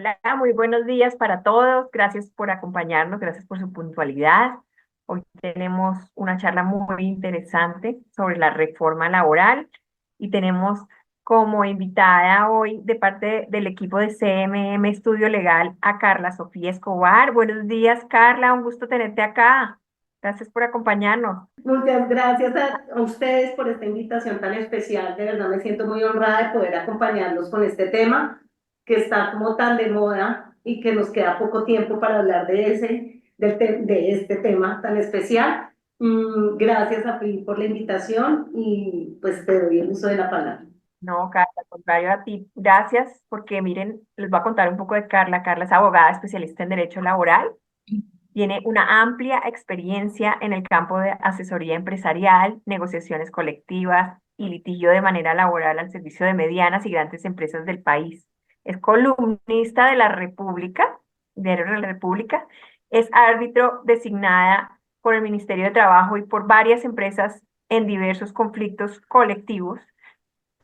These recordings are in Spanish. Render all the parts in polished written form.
Hola, muy buenos días para todos. Gracias por acompañarnos, gracias por su puntualidad. Hoy tenemos una charla muy interesante sobre la reforma laboral y tenemos como invitada hoy de parte del equipo de CMM Estudio Legal a Carla Sofía Escobar. Buenos días, Carla, un gusto tenerte acá. Gracias por acompañarnos. Muchas gracias a ustedes por esta invitación tan especial. De verdad me siento muy honrada de poder acompañarlos con este tema que está como tan de moda y que nos queda poco tiempo para hablar de este tema tan especial. Gracias a ti por la invitación y pues te doy el uso de la palabra. No, Carla, al contrario a ti, gracias, porque miren, les voy a contar un poco de Carla. Carla es abogada especialista en derecho laboral. Tiene una amplia experiencia en el campo de asesoría empresarial, negociaciones colectivas y litigio de manera laboral al servicio de medianas y grandes empresas del país. Es columnista de la República, Diario de la República. Es árbitro designada por el Ministerio de Trabajo y por varias empresas en diversos conflictos colectivos.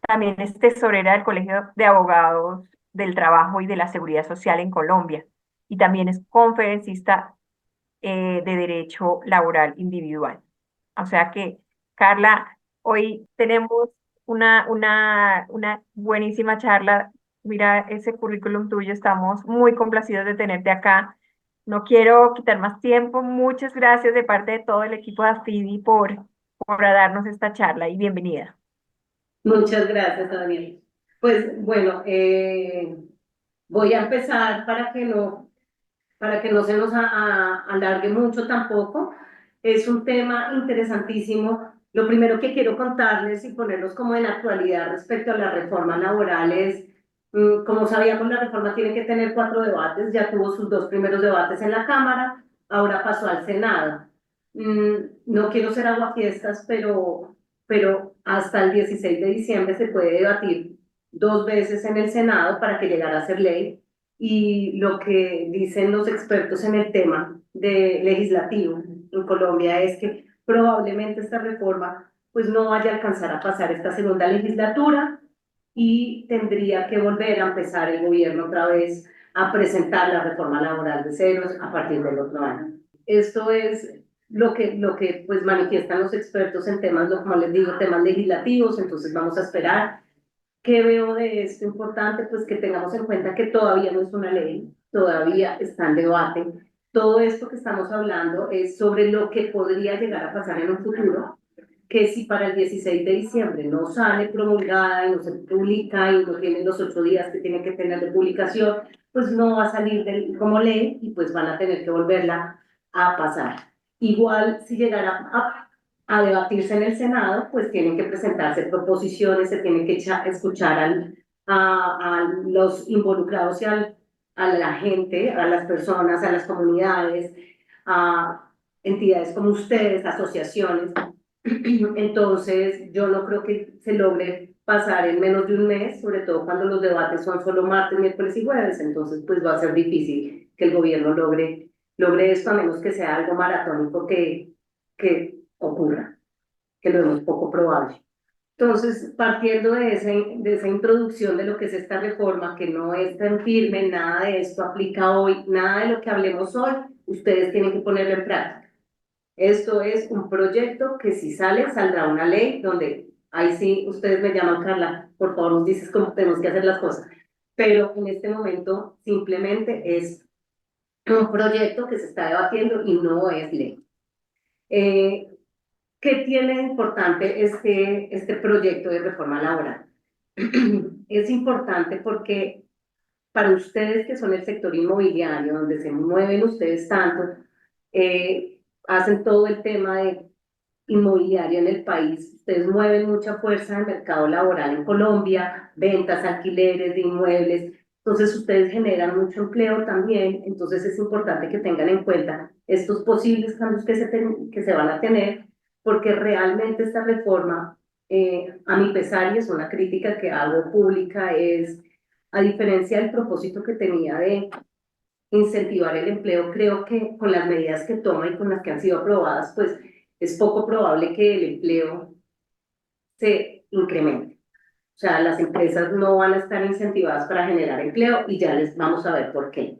También es tesorera del Colegio de Abogados del Trabajo y de la Seguridad Social en Colombia. Y también es conferencista de derecho laboral individual. O sea que, Carla, hoy tenemos una buenísima charla. Mira ese currículum tuyo, estamos muy complacidos de tenerte acá. No quiero quitar más tiempo. Muchas gracias de parte de todo el equipo de AFIDI por darnos esta charla y bienvenida. Muchas gracias, Daniel. Pues bueno, voy a empezar para que no se nos alargue mucho tampoco. Es un tema interesantísimo. Lo primero que quiero contarles y ponerlos como en actualidad respecto a la reforma laboral es, como sabíamos, la reforma tiene que tener 4 debates, ya tuvo sus 2 primeros debates en la Cámara, ahora pasó al Senado. No quiero ser aguafiestas, pero hasta el 16 de diciembre se puede debatir 2 veces en el Senado para que llegara a ser ley y lo que dicen los expertos en el tema de legislativo en Colombia es que probablemente esta reforma pues no vaya a alcanzar a pasar esta segunda legislatura y tendría que volver a empezar el gobierno otra vez a presentar la reforma laboral de ceros a partir del otro año. Esto es lo que pues manifiestan los expertos en temas, como les digo, temas legislativos, entonces vamos a esperar. ¿Qué veo de esto importante? Pues que tengamos en cuenta que todavía no es una ley, todavía está en debate. Todo esto que estamos hablando es sobre lo que podría llegar a pasar en un futuro, que si para el 16 de diciembre no sale promulgada y no se publica y no tiene los 8 días que tiene que tener de publicación, pues no va a salir como ley y pues van a tener que volverla a pasar. Igual si llegara a debatirse en el Senado, pues tienen que presentarse proposiciones, se tiene que escuchar a los involucrados y a la gente, a las personas, a las comunidades, a entidades como ustedes, asociaciones. Entonces, yo no creo que se logre pasar en menos de un mes, sobre todo cuando los debates son solo martes, miércoles y jueves. Entonces, pues va a ser difícil que el gobierno logre esto, a menos que sea algo maratónico que ocurra, que lo vemos poco probable. Entonces, partiendo de esa introducción de lo que es esta reforma, que no es tan firme, nada de esto aplica hoy, nada de lo que hablemos hoy, ustedes tienen que ponerlo en práctica. Esto es un proyecto que si sale, saldrá una ley donde, ahí sí, ustedes me llaman, Carla, por favor nos dices cómo tenemos que hacer las cosas. Pero en este momento simplemente es un proyecto que se está debatiendo y no es ley. Eh, ¿Qué tiene de importante este proyecto de reforma laboral? Es importante porque para ustedes que son el sector inmobiliario, donde se mueven ustedes tanto, hacen todo el tema de inmobiliario en el país, ustedes mueven mucha fuerza en el mercado laboral en Colombia, ventas, alquileres de inmuebles, entonces ustedes generan mucho empleo también, entonces es importante que tengan en cuenta estos posibles cambios que se van a tener, porque realmente esta reforma, a mi pesar, y es una crítica que hago pública, es, a diferencia del propósito que tenía de incentivar el empleo, creo que con las medidas que toma y con las que han sido aprobadas, pues es poco probable que el empleo se incremente. O sea, las empresas no van a estar incentivadas para generar empleo y ya les vamos a ver por qué.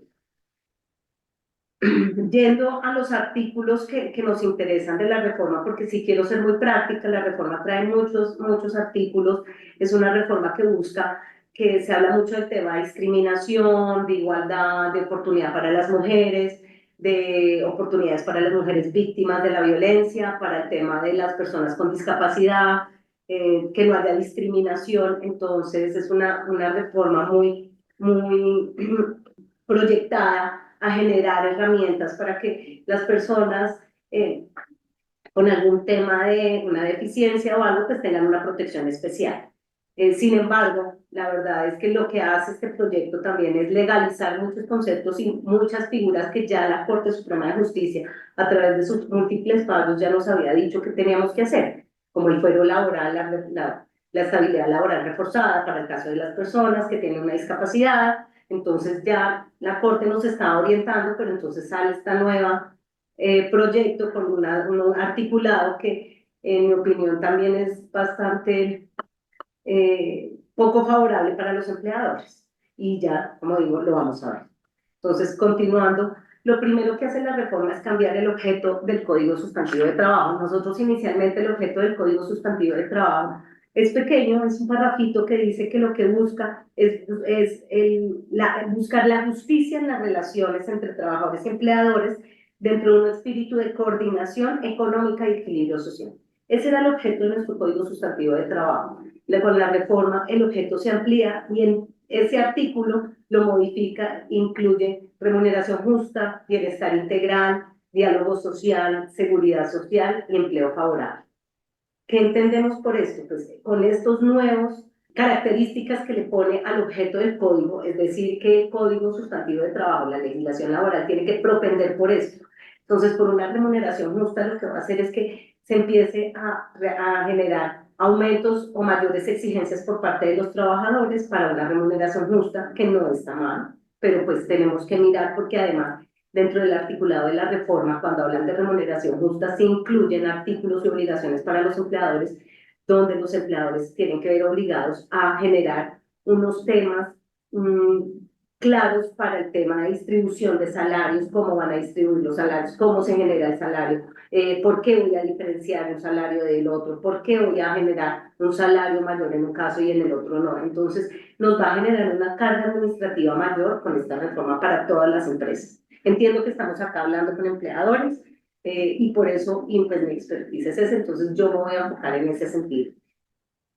Yendo a los artículos que nos interesan de la reforma, porque si quiero ser muy práctica, la reforma trae muchos artículos, es una reforma que busca, que se habla mucho del tema de discriminación, de igualdad, de oportunidad para las mujeres, de oportunidades para las mujeres víctimas de la violencia, para el tema de las personas con discapacidad, que no haya discriminación. Entonces es una reforma muy proyectada a generar herramientas para que las personas con algún tema de una deficiencia o algo pues tengan una protección especial. Sin embargo, la verdad es que lo que hace este proyecto también es legalizar muchos conceptos y muchas figuras que ya la Corte Suprema de Justicia, a través de sus múltiples fallos, ya nos había dicho que teníamos que hacer, como el fuero laboral, la estabilidad laboral reforzada para el caso de las personas que tienen una discapacidad. Entonces ya la Corte nos está orientando, pero entonces sale esta nueva proyecto con un articulado que en mi opinión también es bastante poco favorable para los empleadores. Y ya, como digo, lo vamos a ver. Entonces, continuando, lo primero que hace la reforma es cambiar el objeto del Código Sustantivo de Trabajo. Nosotros inicialmente el objeto del Código Sustantivo de Trabajo es pequeño, es un parrafito que dice que lo que busca buscar la justicia en las relaciones entre trabajadores y empleadores dentro de un espíritu de coordinación económica y equilibrio social. Ese era el objeto de nuestro Código Sustantivo de Trabajo. Con la reforma el objeto se amplía y en ese artículo lo modifica, incluye remuneración justa, bienestar integral, diálogo social, seguridad social y empleo favorable. ¿Qué entendemos por esto? Pues con estos nuevos características que le pone al objeto del código, es decir, que el Código Sustantivo de Trabajo, la legislación laboral, tiene que propender por esto. Entonces, por una remuneración justa, lo que va a hacer es que se empiece a generar aumentos o mayores exigencias por parte de los trabajadores para una remuneración justa, que no está mal, pero pues tenemos que mirar porque además dentro del articulado de la reforma, cuando hablan de remuneración justa, se incluyen artículos y obligaciones para los empleadores, donde los empleadores tienen que ver obligados a generar unos temas claros para el tema de distribución de salarios, cómo van a distribuir los salarios, cómo se genera el salario, por qué voy a diferenciar un salario del otro, por qué voy a generar un salario mayor en un caso y en el otro no. Entonces, nos va a generar una carga administrativa mayor con esta reforma para todas las empresas. Entiendo que estamos acá hablando con empleadores y por eso y pues, mi expertise es ese, entonces yo me voy a enfocar en ese sentido.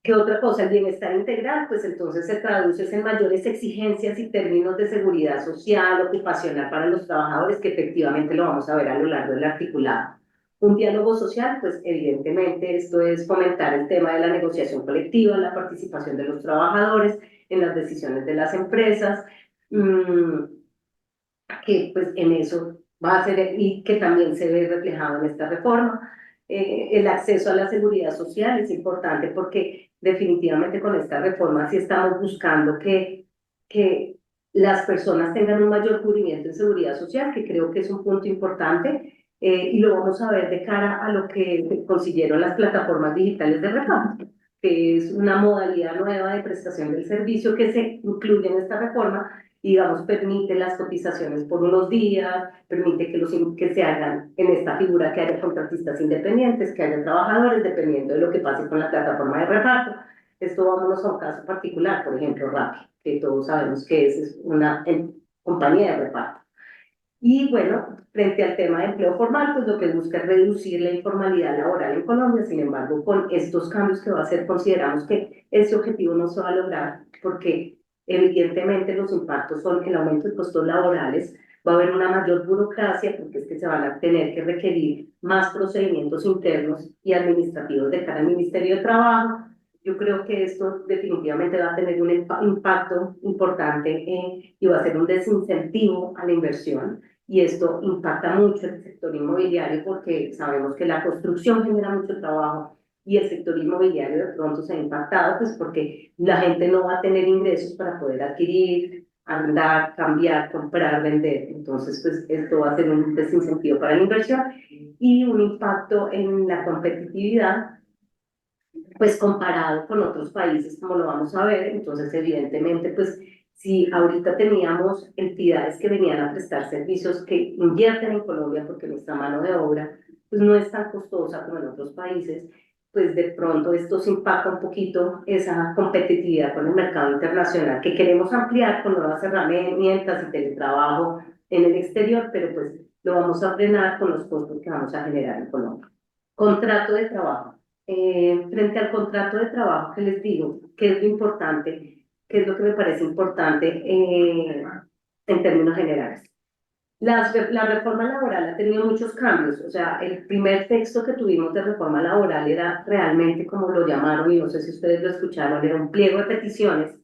¿Qué otra cosa? El bienestar integral, pues entonces se traduce en mayores exigencias y términos de seguridad social, ocupacional para los trabajadores, que efectivamente lo vamos a ver a lo largo del articulado. Un diálogo social, pues evidentemente esto es fomentar el tema de la negociación colectiva, la participación de los trabajadores en las decisiones de las empresas, que pues en eso va a ser y que también se ve reflejado en esta reforma. El acceso a la seguridad social es importante porque definitivamente con esta reforma sí estamos buscando que las personas tengan un mayor cubrimiento en seguridad social, que creo que es un punto importante, y lo vamos a ver de cara a lo que consiguieron las plataformas digitales de reparto, que es una modalidad nueva de prestación del servicio que se incluye en esta reforma y, digamos, permite las cotizaciones por unos días, permite que se hagan en esta figura, que haya contratistas independientes, que haya trabajadores, dependiendo de lo que pase con la plataforma de reparto. Esto vámonos a un caso particular, por ejemplo, Rappi, que todos sabemos que es una compañía de reparto. Y bueno, frente al tema de empleo formal, pues lo que busca es reducir la informalidad laboral en Colombia. Sin embargo, con estos cambios que va a hacer, consideramos que ese objetivo no se va a lograr porque evidentemente los impactos son el aumento de costos laborales, va a haber una mayor burocracia porque es que se van a tener que requerir más procedimientos internos y administrativos de cara al Ministerio de Trabajo. Yo creo que esto definitivamente va a tener un impacto importante y va a ser un desincentivo a la inversión y esto impacta mucho el sector inmobiliario porque sabemos que la construcción genera mucho trabajo y el sector inmobiliario de pronto se ha impactado pues porque la gente no va a tener ingresos para poder adquirir, arrendar, cambiar, comprar, vender. Entonces, pues esto va a ser un desincentivo para la inversión y un impacto en la competitividad pues comparado con otros países, como lo vamos a ver. Entonces, evidentemente, pues si ahorita teníamos entidades que venían a prestar servicios que invierten en Colombia porque nuestra mano de obra pues no es tan costosa como en otros países, pues de pronto esto se impacta un poquito esa competitividad con el mercado internacional que queremos ampliar con nuevas herramientas y teletrabajo en el exterior, pero pues lo vamos a frenar con los costos que vamos a generar en Colombia. Contrato de trabajo. Frente al contrato de trabajo que les digo, ¿qué es lo importante? ¿Qué es lo que me parece importante en términos generales? La reforma laboral ha tenido muchos cambios. O sea, el primer texto que tuvimos de reforma laboral era realmente como lo llamaron, y no sé si ustedes lo escucharon, era un pliego de peticiones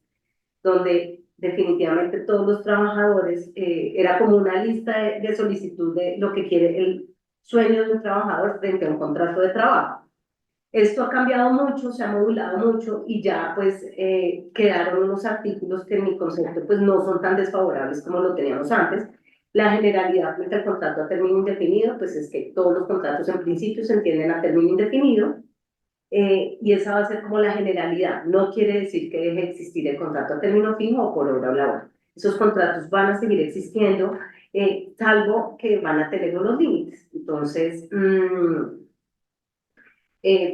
donde definitivamente todos los trabajadores, era como una lista de solicitud de lo que quiere el sueño de un trabajador frente a un contrato de trabajo. Esto ha cambiado mucho, se ha modulado mucho y ya pues quedaron unos artículos que en mi concepto pues no son tan desfavorables como lo teníamos antes. La generalidad frente al contrato a término indefinido pues es que todos los contratos en principio se entienden a término indefinido, y esa va a ser como la generalidad. No quiere decir que deje de existir el contrato a término fijo o por obra o labor. Esos contratos van a seguir existiendo, salvo que van a tener unos límites. Entonces,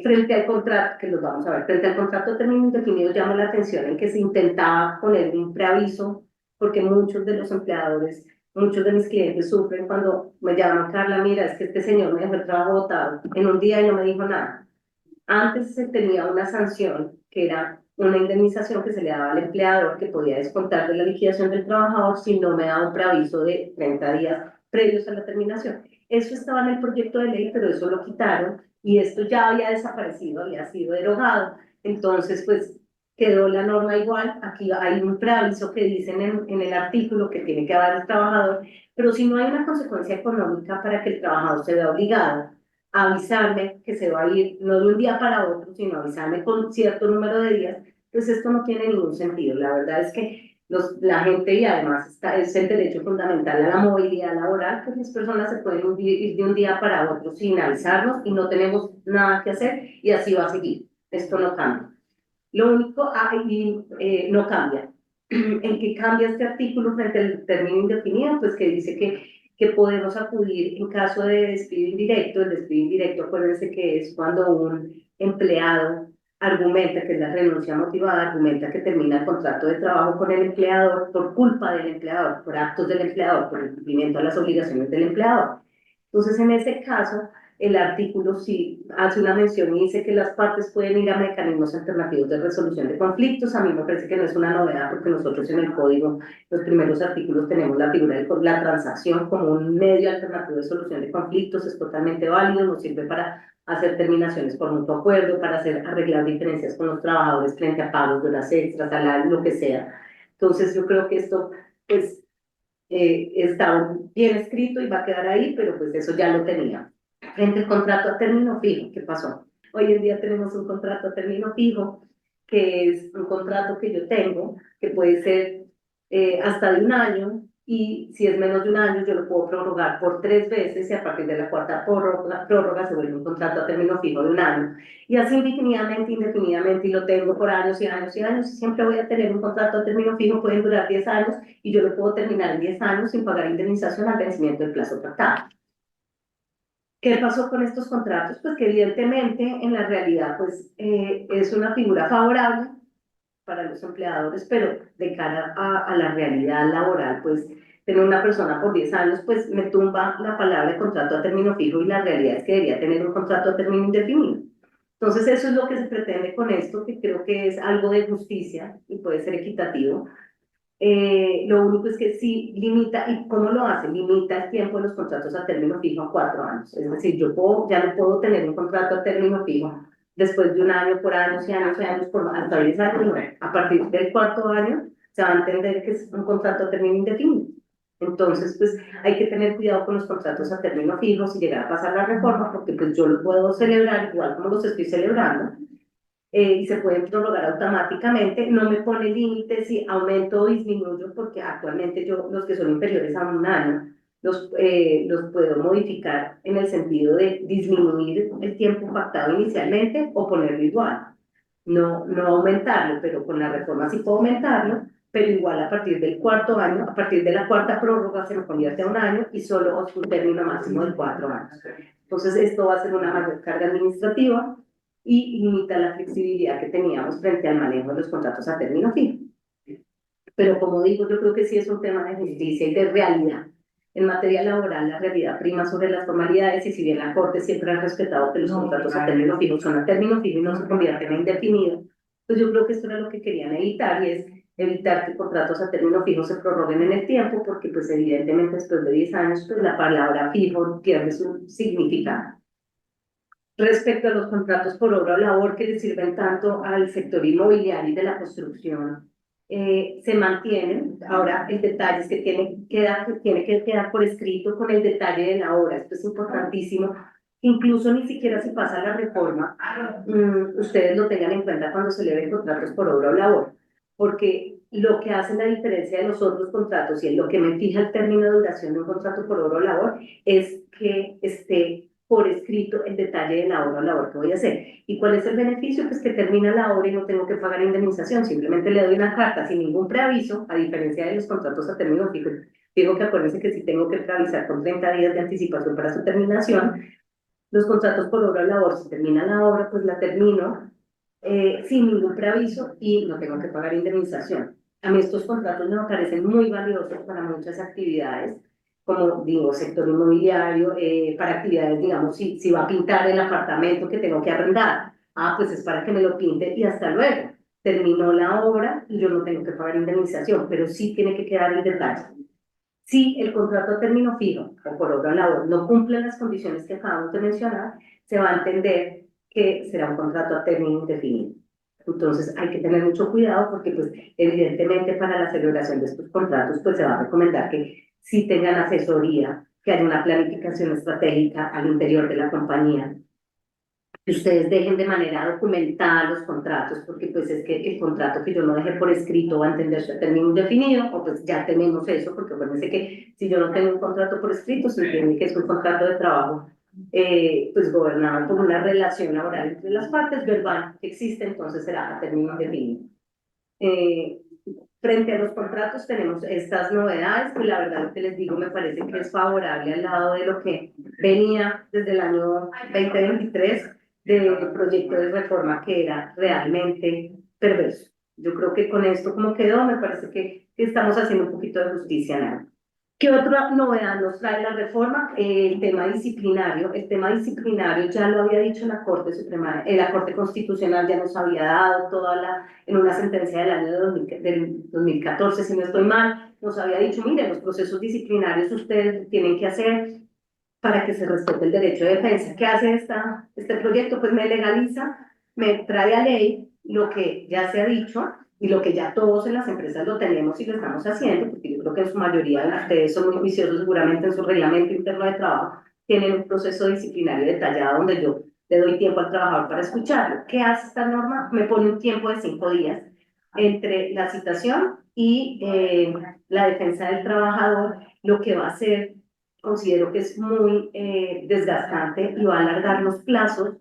frente al contrato, que los vamos a ver, frente al contrato de término indefinido llama la atención en que se intentaba poner un preaviso, porque muchos de los empleadores, muchos de mis clientes sufren cuando me llaman: Carla, mira, es que este señor me dejó el trabajo botado en un día y no me dijo nada. Antes se tenía una sanción que era una indemnización que se le daba al empleador que podía descontar de la liquidación del trabajador si no me daba un preaviso de 30 días previos a la terminación. Eso estaba en el proyecto de ley, pero eso lo quitaron y esto ya había desaparecido, había sido derogado. Entonces, pues quedó la norma igual. Aquí hay un preaviso que dicen en el artículo que tiene que dar el trabajador, pero si no hay una consecuencia económica para que el trabajador se vea obligado avisarme que se va a ir, no de un día para otro, sino avisarme con cierto número de días, pues esto no tiene ningún sentido. La verdad es que la gente, y además es el derecho fundamental a la movilidad laboral, pues las personas se pueden ir de un día para otro sin avisarnos y no tenemos nada que hacer y así va a seguir. Esto no cambia. Lo único, no cambia. ¿En qué cambia este artículo frente al término indefinido? Pues que dice que podemos acudir en caso de despido indirecto. El despido indirecto, acuérdense que es cuando un empleado argumenta, que es la renuncia motivada, argumenta que termina el contrato de trabajo con el empleador por culpa del empleador, por actos del empleador, por el cumplimiento de las obligaciones del empleador. Entonces, en ese caso, el artículo sí hace una mención y dice que las partes pueden ir a mecanismos alternativos de resolución de conflictos. A mí me parece que no es una novedad porque nosotros en el código, los primeros artículos, tenemos la figura de la transacción como un medio alternativo de solución de conflictos. Es totalmente válido, nos sirve para hacer terminaciones por mutuo acuerdo, para arreglar diferencias con los trabajadores frente a pagos de horas extras, lo que sea. Entonces yo creo que esto, pues, está bien escrito y va a quedar ahí, pero pues eso ya lo tenía. Frente al contrato a término fijo, ¿qué pasó? Hoy en día tenemos un contrato a término fijo, que es un contrato que yo tengo, que puede ser hasta de un año, y si es menos de un año, yo lo puedo prorrogar por 3 veces, y a partir de la cuarta prórroga se vuelve un contrato a término fijo de un año. Y así indefinidamente, indefinidamente, y lo tengo por años y años y años, y siempre voy a tener un contrato a término fijo, pueden durar 10 años, y yo lo puedo terminar en 10 años sin pagar indemnización al vencimiento del plazo tratado. ¿Qué pasó con estos contratos? Pues que evidentemente en la realidad pues es una figura favorable para los empleadores, pero de cara a la realidad laboral, pues tener una persona por 10 años, pues me tumba la palabra de contrato a término fijo, y la realidad es que debería tener un contrato a término indefinido. Entonces eso es lo que se pretende con esto, que creo que es algo de justicia y puede ser equitativo. Lo único es que sí limita. ¿Y cómo lo hace? Limita el tiempo de los contratos a término fijo a 4 años. Es decir, ya no puedo tener un contrato a término fijo después de un año, por años y años y años, por hasta 10 años. No. A partir del cuarto año se va a entender que es un contrato a término indefinido. Entonces, pues hay que tener cuidado con los contratos a término fijo si llegara a pasar la reforma, porque pues yo los puedo celebrar igual como los estoy celebrando, y se pueden prorrogar automáticamente. No me pone límite si aumento o disminuyo, porque actualmente yo los que son inferiores a un año los puedo modificar en el sentido de disminuir el tiempo pactado inicialmente o ponerlo igual. no aumentarlo, pero con la reforma sí puedo aumentarlo, pero igual a partir del cuarto año, a partir de la cuarta prórroga se me convierte a un año y solo un término máximo de 4 años. Entonces esto va a ser una mayor carga administrativa y limita la flexibilidad que teníamos frente al manejo de los contratos a término fijo. Pero como digo, yo creo que sí es un tema de justicia y de realidad. En materia laboral, la realidad prima sobre las formalidades y si bien la Corte siempre ha respetado que los contratos a término fijo son a término fijo y no se convierten en indefinido, pues yo creo que esto era lo que querían evitar y es evitar que contratos a término fijo se prorroguen en el tiempo porque pues evidentemente después de 10 años pues la palabra fijo pierde su significado. Respecto a los contratos por obra o labor que le sirven tanto al sector inmobiliario y de la construcción, se mantienen. Ahora, el detalle es que tiene que quedar por escrito con el detalle de la obra. Esto es importantísimo. Incluso ni siquiera si pasa la reforma, ustedes lo tengan en cuenta cuando se le den contratos por obra o labor, porque lo que hace la diferencia de los otros contratos y en lo que me fija el término de duración de un contrato por obra o labor es que esté por escrito el detalle de la obra o labor que voy a hacer. ¿Y cuál es el beneficio? Pues que termina la obra y no tengo que pagar indemnización, simplemente le doy una carta sin ningún preaviso, a diferencia de los contratos a término fijo. Digo que acuérdense que si tengo que preavisar con 30 días de anticipación para su terminación, los contratos por obra o labor, si termina la obra, pues la termino sin ningún preaviso y no tengo que pagar indemnización. A mí estos contratos me parecen muy valiosos para muchas actividades, como digo, sector inmobiliario, para actividades, digamos, si va a pintar el apartamento que tengo que arrendar, pues es para que me lo pinte y hasta luego. Terminó la obra y yo no tengo que pagar indemnización, pero sí tiene que quedar el detalle. Si el contrato a término fijo o por obra o labor no cumple las condiciones que acabamos de mencionar, se va a entender que será un contrato a término indefinido. Entonces hay que tener mucho cuidado porque pues evidentemente para la celebración de estos contratos pues se va a recomendar que sí tengan asesoría, que haya una planificación estratégica al interior de la compañía, que ustedes dejen de manera documentada los contratos, porque pues es que el contrato que yo no deje por escrito va a entenderse a término indefinido, o pues ya tenemos eso, porque acuérdense que si yo no tengo un contrato por escrito, se entiende que es un contrato de trabajo, pues gobernado por una relación laboral entre las partes, verbal que existe, entonces será a término indefinido. Eh, Frente a los contratos tenemos estas novedades, que la verdad lo que les digo me parece que es favorable al lado de lo que venía desde el año 2023 del proyecto de reforma que era realmente perverso. Yo creo que con esto como quedó, me parece que estamos haciendo un poquito de justicia, ¿no? ¿Qué otra novedad nos trae la reforma? El tema disciplinario. El tema disciplinario ya lo había dicho la Corte Suprema, la Corte Constitucional ya nos había dado en una sentencia del año del 2014, si no estoy mal, nos había dicho, mire, los procesos disciplinarios ustedes tienen que hacer para que se respete el derecho de defensa. ¿Qué hace este proyecto? Pues me legaliza, me trae a ley lo que ya se ha dicho y lo que ya todos en las empresas lo tenemos y lo estamos haciendo, porque yo creo que en su mayoría de ustedes son muy juiciosos seguramente en su reglamento interno de trabajo, tienen un proceso disciplinario detallado donde yo le doy tiempo al trabajador para escucharlo. ¿Qué hace esta norma? Me pone un tiempo de 5 días entre la citación y la defensa del trabajador, lo que va a hacer considero que es muy desgastante y va a alargar los plazos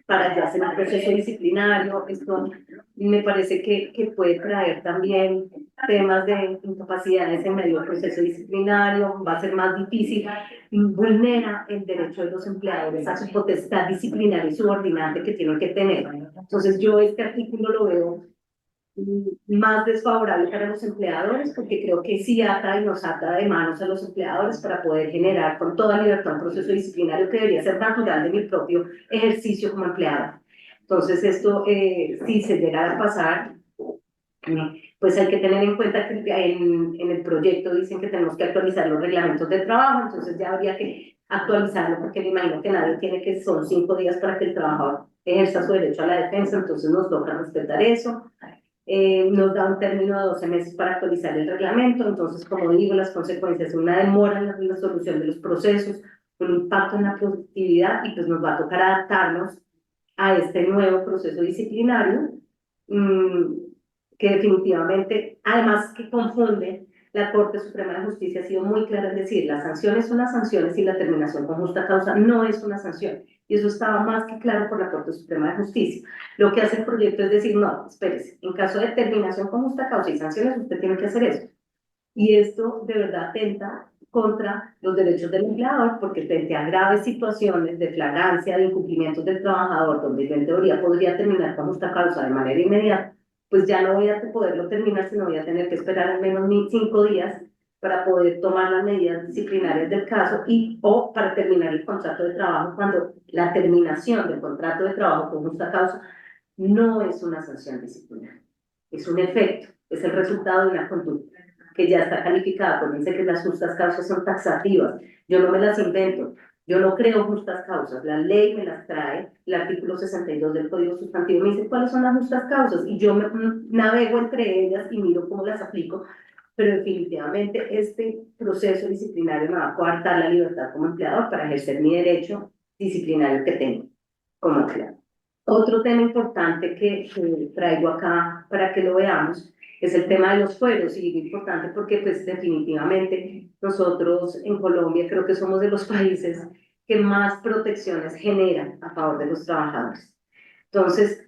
para ya hacer un proceso disciplinario. Esto me parece que puede traer también temas de incapacidades en medio del proceso disciplinario, va a ser más difícil, vulnera el derecho de los empleadores a su potestad disciplinaria y subordinante que tienen que tener. Entonces yo este artículo lo veo más desfavorable para los empleadores, porque creo que sí ata y nos ata de manos a los empleadores para poder generar con toda libertad un proceso disciplinario que debería ser natural de mi propio ejercicio como empleado. Entonces, esto, si se llegara a pasar, pues hay que tener en cuenta que en el proyecto dicen que tenemos que actualizar los reglamentos de trabajo, entonces ya habría que actualizarlo, porque me imagino que nadie tiene que son 5 días para que el trabajador ejerza su derecho a la defensa, entonces nos toca respetar eso. Nos da un término de 12 meses para actualizar el reglamento, entonces, como digo, las consecuencias son una demora en la solución de los procesos, un impacto en la productividad y pues nos va a tocar adaptarnos a este nuevo proceso disciplinario, que definitivamente, además que confunde, la Corte Suprema de Justicia ha sido muy clara en decir, las sanciones son las sanciones y la terminación con justa causa no es una sanción. Y eso estaba más que claro por la Corte Suprema de Justicia. Lo que hace el proyecto es decir, no, espérese, en caso de terminación con justa causa y sanciones, usted tiene que hacer eso. Y esto de verdad atenta contra los derechos del empleador, porque frente a graves situaciones de flagrancia, de incumplimientos del trabajador, donde yo en teoría podría terminar con justa causa de manera inmediata, pues ya no voy a poderlo terminar, sino voy a tener que esperar al menos 5 días para poder tomar las medidas disciplinarias del caso y o para terminar el contrato de trabajo cuando la terminación del contrato de trabajo con justa causa no es una sanción disciplinaria, es un efecto, es el resultado de una conducta que ya está calificada, porque dice que las justas causas son taxativas, yo no me las invento, yo no creo justas causas, la ley me las trae, el artículo 62 del Código Sustantivo me dice cuáles son las justas causas y yo me navego entre ellas y miro cómo las aplico, pero definitivamente este proceso disciplinario me va a coartar la libertad como empleador para ejercer mi derecho disciplinario que tengo como empleado. Otro tema importante que traigo acá para que lo veamos es el tema de los fueros, y digo importante porque pues definitivamente nosotros en Colombia creo que somos de los países que más protecciones generan a favor de los trabajadores. Entonces,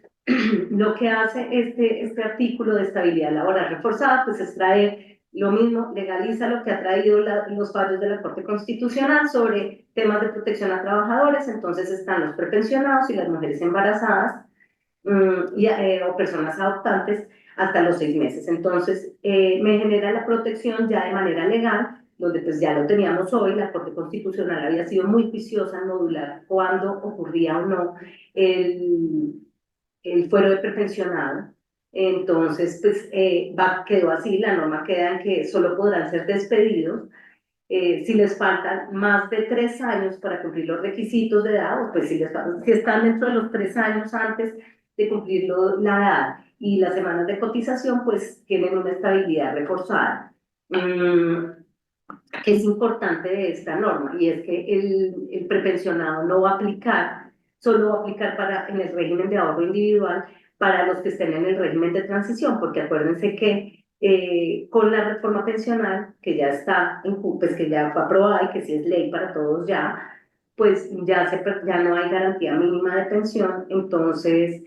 lo que hace este artículo de estabilidad laboral reforzada, pues es traer lo mismo, legaliza lo que ha traído los fallos de la Corte Constitucional sobre temas de protección a trabajadores, entonces están los prepensionados y las mujeres embarazadas o personas adoptantes hasta los 6 meses. Entonces, me genera la protección ya de manera legal, donde pues ya lo teníamos hoy, la Corte Constitucional había sido muy juiciosa en modular cuándo ocurría o no el, el fuero de prepensionado. Entonces, pues quedó así, la norma queda en que solo podrán ser despedidos si les faltan más de 3 años para cumplir los requisitos de edad, o pues si están dentro de los 3 años antes de cumplir la edad y las semanas de cotización, pues tienen una estabilidad reforzada. Que es importante de esta norma, y es que el prepensionado no va a aplicar, solo va a aplicar en el régimen de ahorro individual para los que estén en el régimen de transición, porque acuérdense que con la reforma pensional, que ya está, pues que ya fue aprobada y que sí es ley para todos ya, pues ya no hay garantía mínima de pensión, entonces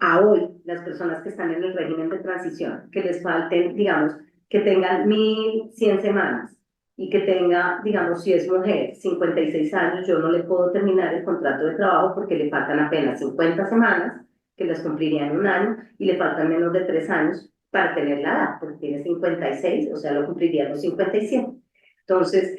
a hoy las personas que están en el régimen de transición, que les falten, digamos, que tengan 1.100 semanas y que tenga, digamos, si es mujer, 56 años, yo no le puedo terminar el contrato de trabajo porque le faltan apenas 50 semanas, que las cumpliría en un año, y le faltan menos de 3 años para tener la edad, porque tiene 56, o sea, lo cumpliría a los 57. Entonces,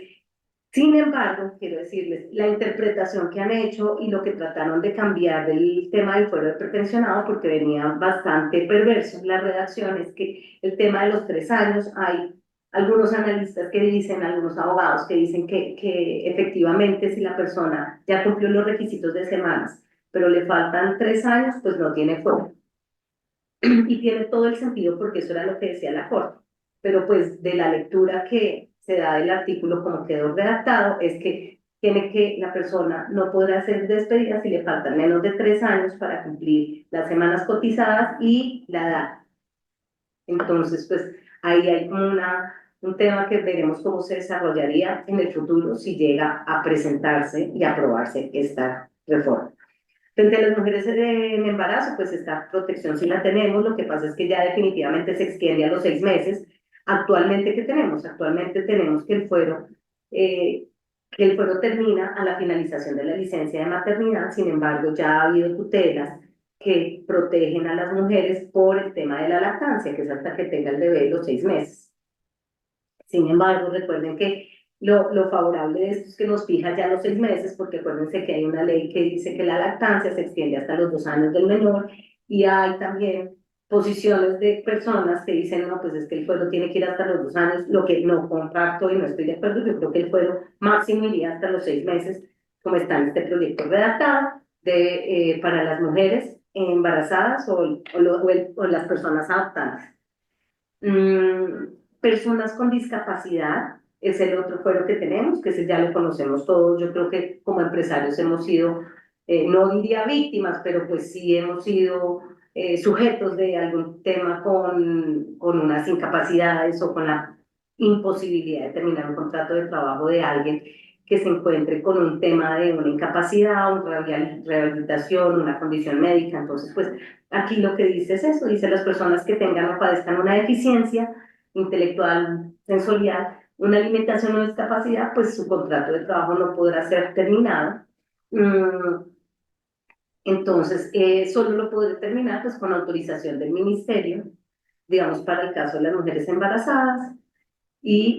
sin embargo, quiero decirles, la interpretación que han hecho y lo que trataron de cambiar del tema del fuero de prepensionado, porque venía bastante perverso en la redacción, es que el tema de los 3 años, hay algunos analistas que dicen, algunos abogados que dicen que efectivamente si la persona ya cumplió los requisitos de semanas, pero le faltan 3 años, pues no tiene fuero. Y tiene todo el sentido porque eso era lo que decía la Corte. Pero pues de la lectura que se da del artículo como quedó redactado es que la persona no podrá ser despedida si le faltan menos de 3 años para cumplir las semanas cotizadas y la edad. Entonces, pues ahí hay un tema que veremos cómo se desarrollaría en el futuro si llega a presentarse y aprobarse esta reforma. Frente a las mujeres en embarazo, pues esta protección sí la tenemos, lo que pasa es que ya definitivamente se extiende a los 6 meses. Actualmente, ¿qué tenemos? Actualmente tenemos que el fuero termina a la finalización de la licencia de maternidad, sin embargo, ya ha habido tutelas que protegen a las mujeres por el tema de la lactancia, que es hasta que tenga el bebé los 6 meses. Sin embargo, recuerden que lo favorable de esto es que nos fija ya los 6 meses, porque acuérdense que hay una ley que dice que la lactancia se extiende hasta los 2 años del menor, y hay también posiciones de personas que dicen, no, pues es que el fuero tiene que ir hasta los 2 años, lo que no comparto y no estoy de acuerdo. Yo creo que el fuero máximo iría hasta los 6 meses, como está en este proyecto redactado, para las mujeres embarazadas o las personas adoptantes. Personas con discapacidad es el otro fuero que tenemos, que ese ya lo conocemos todos. Yo creo que como empresarios hemos sido, no diría víctimas, pero pues sí hemos sido sujetos de algún tema con unas incapacidades o con la imposibilidad de terminar un contrato de trabajo de alguien que se encuentre con un tema de una incapacidad, una rehabilitación, una condición médica. Entonces, pues aquí lo que dice es eso, dice las personas que tengan o padezcan una deficiencia intelectual, sensorial, una limitación o discapacidad, pues su contrato de trabajo no podrá ser terminado. Mm, entonces, solo lo podré terminar pues con autorización del ministerio, digamos, para el caso de las mujeres embarazadas y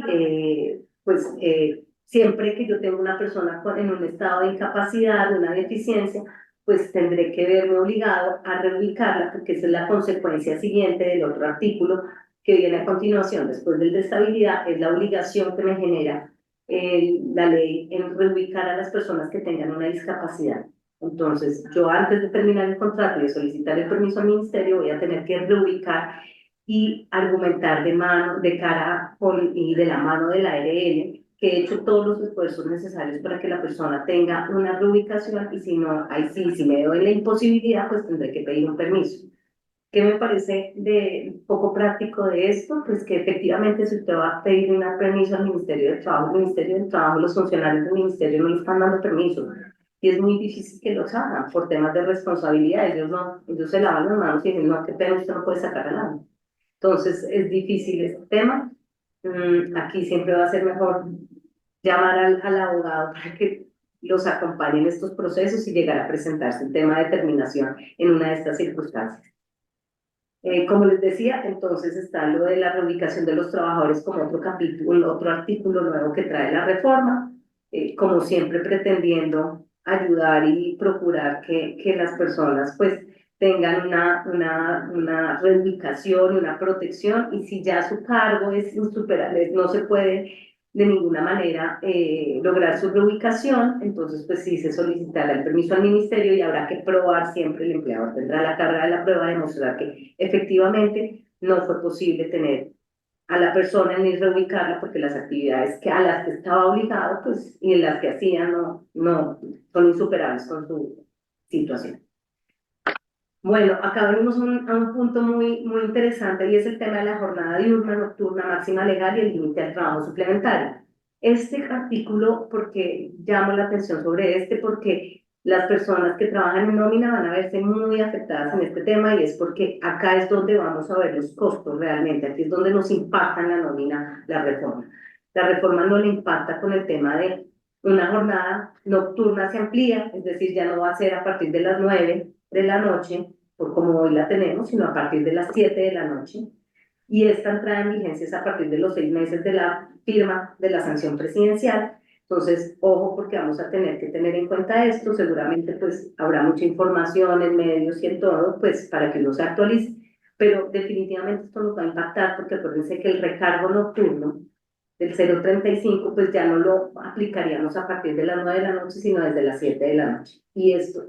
siempre que yo tenga una persona en un estado de incapacidad, una deficiencia, pues tendré que verme obligado a reubicarla porque esa es la consecuencia siguiente del otro artículo que viene a continuación, después del de estabilidad, es la obligación que me genera la ley en reubicar a las personas que tengan una discapacidad. Entonces, yo antes de terminar el contrato y de solicitar el permiso al ministerio, voy a tener que reubicar y argumentar de mano, de cara con, y de la mano de la ARL, que he hecho todos los esfuerzos necesarios para que la persona tenga una reubicación y si no, ahí sí, si me doy la imposibilidad, pues tendré que pedir un permiso. ¿Qué me parece de poco práctico de esto? Pues que efectivamente si usted va a pedir un permiso al Ministerio del Trabajo, el Ministerio del Trabajo, los funcionarios del Ministerio no le están dando permiso. Y es muy difícil que los hagan por temas de responsabilidad. Ellos no, ellos se lavan las manos y dicen, no, qué pena, usted no puede sacar a nadie. Entonces es difícil este tema. Aquí siempre va a ser mejor llamar al abogado para que los acompañe en estos procesos y llegar a presentarse el tema de terminación en una de estas circunstancias. Como les decía, entonces está lo de la reubicación de los trabajadores como otro capítulo, otro artículo nuevo que trae la reforma, como siempre pretendiendo ayudar y procurar que las personas pues tengan una reubicación, una protección y si ya su cargo es insuperable, no se puede de ninguna manera lograr su reubicación, entonces pues sí se solicitará el permiso al ministerio y habrá que probar siempre, el empleador tendrá la carga de la prueba de demostrar que efectivamente no fue posible tener a la persona ni reubicarla porque las actividades que a las que estaba obligado pues y en las que hacía no son insuperables con su situación. Bueno, acá venimos a un punto muy interesante y es el tema de la jornada diurna, nocturna, máxima legal y el límite al trabajo suplementario. Este artículo, porque llamo la atención sobre este, porque las personas que trabajan en nómina van a verse muy afectadas en este tema y es porque acá es donde vamos a ver los costos realmente, aquí es donde nos impacta en la nómina la reforma. La reforma no le impacta con el tema de una jornada nocturna se amplía, es decir, ya no va a ser a partir de las 9 de la noche, por como hoy la tenemos, sino a partir de las 7 de la noche. Y esta entrada en vigencia es a partir de los 6 meses de la firma de la sanción presidencial. Entonces, ojo, porque vamos a tener que tener en cuenta esto. Seguramente, pues, habrá mucha información en medios y en todo, pues, para que uno se actualice. Pero definitivamente esto nos va a impactar, porque acuérdense que el recargo nocturno del 0,35, pues ya no lo aplicaríamos a partir de las 9 de la noche, sino desde las 7 de la noche. Y esto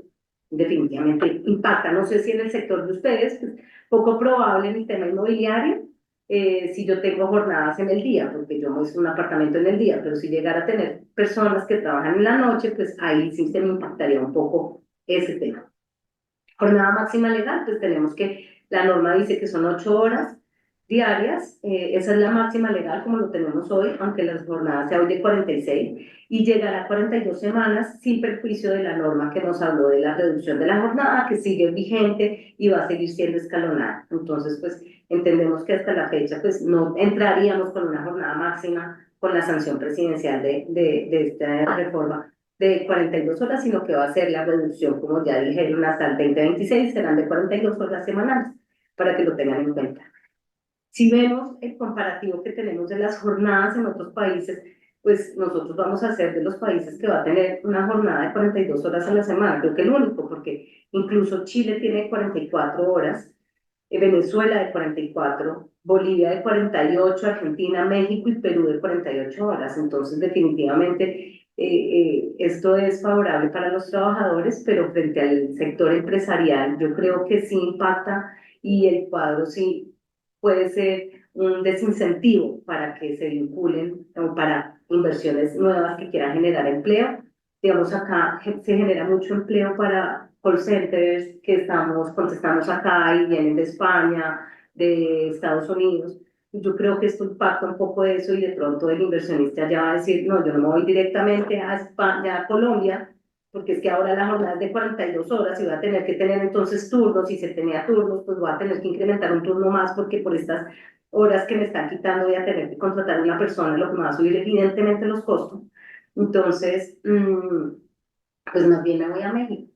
definitivamente impacta. No sé si en el sector de ustedes, pues, poco probable en el tema inmobiliario, si yo tengo jornadas en el día, porque yo muestro un apartamento en el día, pero si llegara a tener personas que trabajan en la noche, pues ahí sí se me impactaría un poco ese tema. Jornada máxima legal, pues tenemos que, la norma dice que son 8 horas diarias, esa es la máxima legal como lo tenemos hoy, aunque las jornadas sea hoy de 46, y llegará a 42 semanas sin perjuicio de la norma que nos habló de la reducción de la jornada, que sigue vigente y va a seguir siendo escalonada. Entonces, pues entendemos que hasta la fecha, pues no entraríamos con una jornada máxima con la sanción presidencial de esta reforma de 42 horas, sino que va a ser la reducción, como ya dijeron, hasta el 2026 serán de 42 horas semanales, para que lo tengan en cuenta. Si vemos el comparativo que tenemos de las jornadas en otros países, pues nosotros vamos a ser de los países que va a tener una jornada de 42 horas a la semana, creo que el único, porque incluso Chile tiene 44 horas, Venezuela de 44, Bolivia de 48, Argentina, México y Perú de 48 horas. Entonces, definitivamente, esto es favorable para los trabajadores, pero frente al sector empresarial, yo creo que sí impacta y el cuadro sí puede ser un desincentivo para que se vinculen o para inversiones nuevas que quieran generar empleo. Digamos, acá se genera mucho empleo para call centers que contestamos acá y vienen de España, de Estados Unidos. yo creo que esto impacta un poco de eso y de pronto el inversionista ya va a decir, no, yo no me voy directamente a España, a Colombia, porque es que ahora la jornada es de 42 horas y voy a tener que tener entonces turnos, y si se tenía turnos, pues voy a tener que incrementar un turno más porque por estas horas que me están quitando voy a tener que contratar a una persona, lo que me va a subir evidentemente los costos. Entonces, pues más bien me voy a México.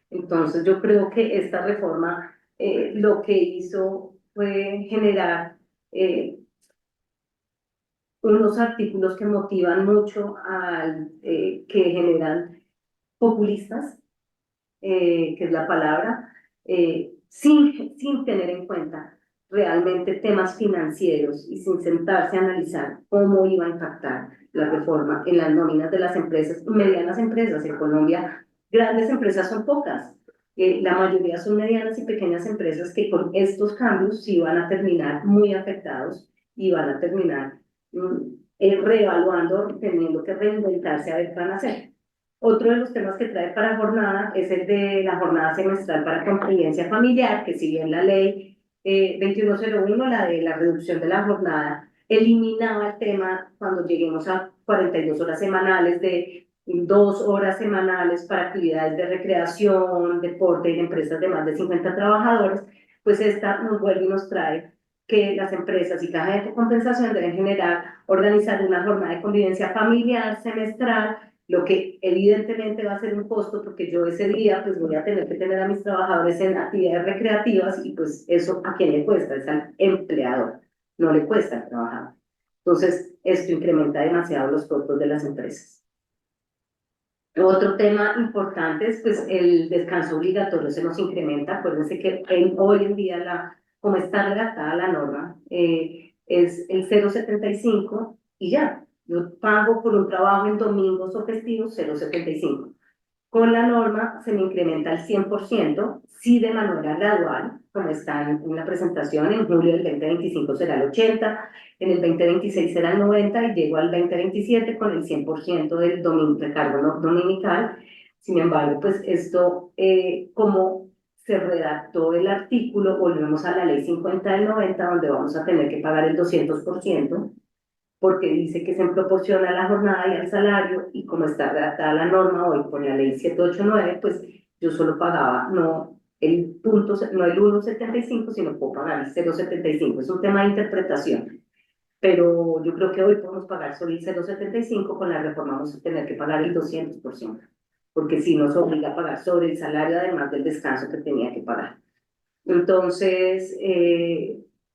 Entonces yo creo que esta reforma lo que hizo fue generar eh, unos artículos que motivan mucho, que generan populistas, que es la palabra, sin tener en cuenta realmente temas financieros y sin sentarse a analizar cómo iba a impactar la reforma en las nóminas de las empresas, medianas empresas. En Colombia, grandes empresas son pocas. La mayoría son medianas y pequeñas empresas que con estos cambios sí van a terminar muy afectados y van a terminar reevaluando, teniendo que reinventarse a ver qué van a hacer. Otro de los temas que trae para jornada es el de la jornada semestral para convivencia familiar, que si bien la ley 2101, la de la reducción de la jornada, eliminaba el tema cuando lleguemos a 42 horas semanales, de 2 horas semanales para actividades de recreación, deporte y de empresas de más de 50 trabajadores, pues esta nos vuelve y nos trae que las empresas y cajas de compensación deben generar, organizar una jornada de convivencia familiar semestral, lo que evidentemente va a ser un costo porque yo ese día pues voy a tener que tener a mis trabajadores en actividades recreativas, y pues eso a quién le cuesta, es al empleador, no le cuesta al trabajador. Entonces esto incrementa demasiado los costos de las empresas. Otro tema importante es pues el descanso obligatorio, se nos incrementa. Acuérdense que hoy en día, como está redactada la norma, es el 0,75 y ya. Yo pago por un trabajo en domingos o festivos 0,75. Con la norma se me incrementa al 100%, sí, de manera gradual, como está en la presentación. En julio del 2025 será el 80, en el 2026 será el 90 y llego al 2027 con el 100% del recargo dominical. Sin embargo, pues esto, como se redactó el artículo, volvemos a la ley 50 del 90, donde vamos a tener que pagar el 200%, porque dice que se proporciona a la jornada y al salario, y como está redactada la norma hoy por la ley 789, pues yo solo pagaba no el punto, no el 1,75, sino puedo pagar el 0,75. Es un tema de interpretación, pero yo creo que hoy podemos pagar solo el 0,75, con la reforma vamos a tener que pagar el 200%, porque si nos obliga a pagar sobre el salario, además del descanso que tenía que pagar. Entonces,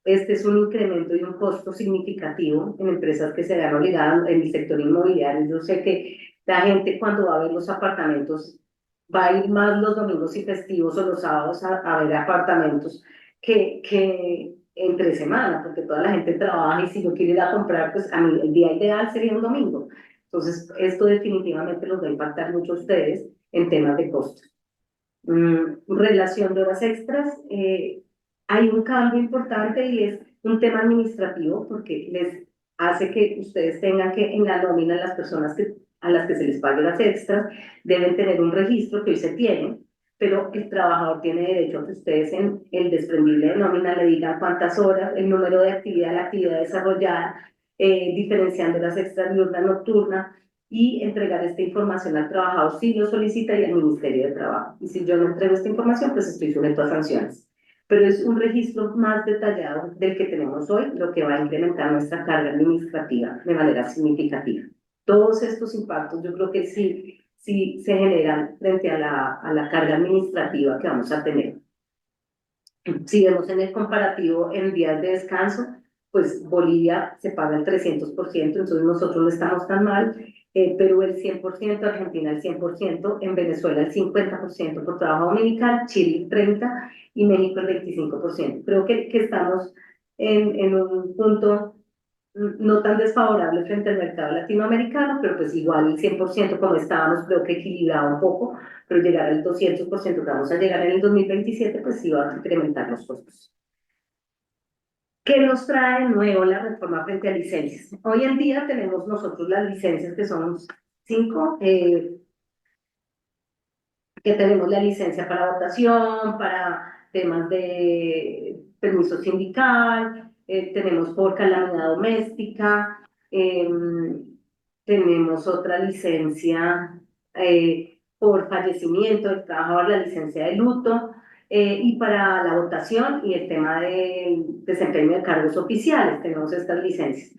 este es un incremento y un costo significativo en empresas que se vean obligadas en el sector inmobiliario. Yo sé que la gente, cuando va a ver los apartamentos, va a ir más los domingos y festivos o los sábados a ver apartamentos que entre semana, porque toda la gente trabaja, y si yo quiero ir a comprar, pues a mí el día ideal sería un domingo. Entonces, esto definitivamente los va a impactar mucho a ustedes en temas de costos. Relación de horas extras, hay un cambio importante y es un tema administrativo, porque les hace que ustedes tengan que, en la nómina, las personas a las que se les pague las extras deben tener un registro que hoy se tiene, pero el trabajador tiene derecho a que ustedes en el desprendible de nómina le digan cuántas horas, el número de actividad, la actividad desarrollada, diferenciando las extras diurna, nocturna, y entregar esta información al trabajador si lo solicita y al Ministerio de Trabajo. Y si yo no entrego esta información, pues estoy sujeto a sanciones. Pero es un registro más detallado del que tenemos hoy, lo que va a incrementar nuestra carga administrativa de manera significativa. Todos estos impactos yo creo que sí se generan frente a la carga administrativa que vamos a tener. Si vemos en el comparativo en días de descanso, pues Bolivia se paga el 300%, entonces nosotros no estamos tan mal. Perú el 100%, Argentina el 100%, en Venezuela el 50% por trabajo dominical, Chile el 30% y México el 25%. Creo que estamos en un punto no tan desfavorable frente al mercado latinoamericano, pero pues igual el 100% como estábamos, creo que equilibrado un poco, pero llegar al 200% que vamos a llegar en el 2027, pues sí va a incrementar los costos. ¿Qué nos trae de nuevo la reforma frente a licencias? Hoy en día tenemos nosotros las licencias, que son 5, que tenemos la licencia para votación, para temas de permiso sindical, tenemos por calamidad doméstica, tenemos otra licencia por fallecimiento del trabajador, la licencia de luto, y para la votación y el tema del desempeño de cargos oficiales, tenemos estas licencias.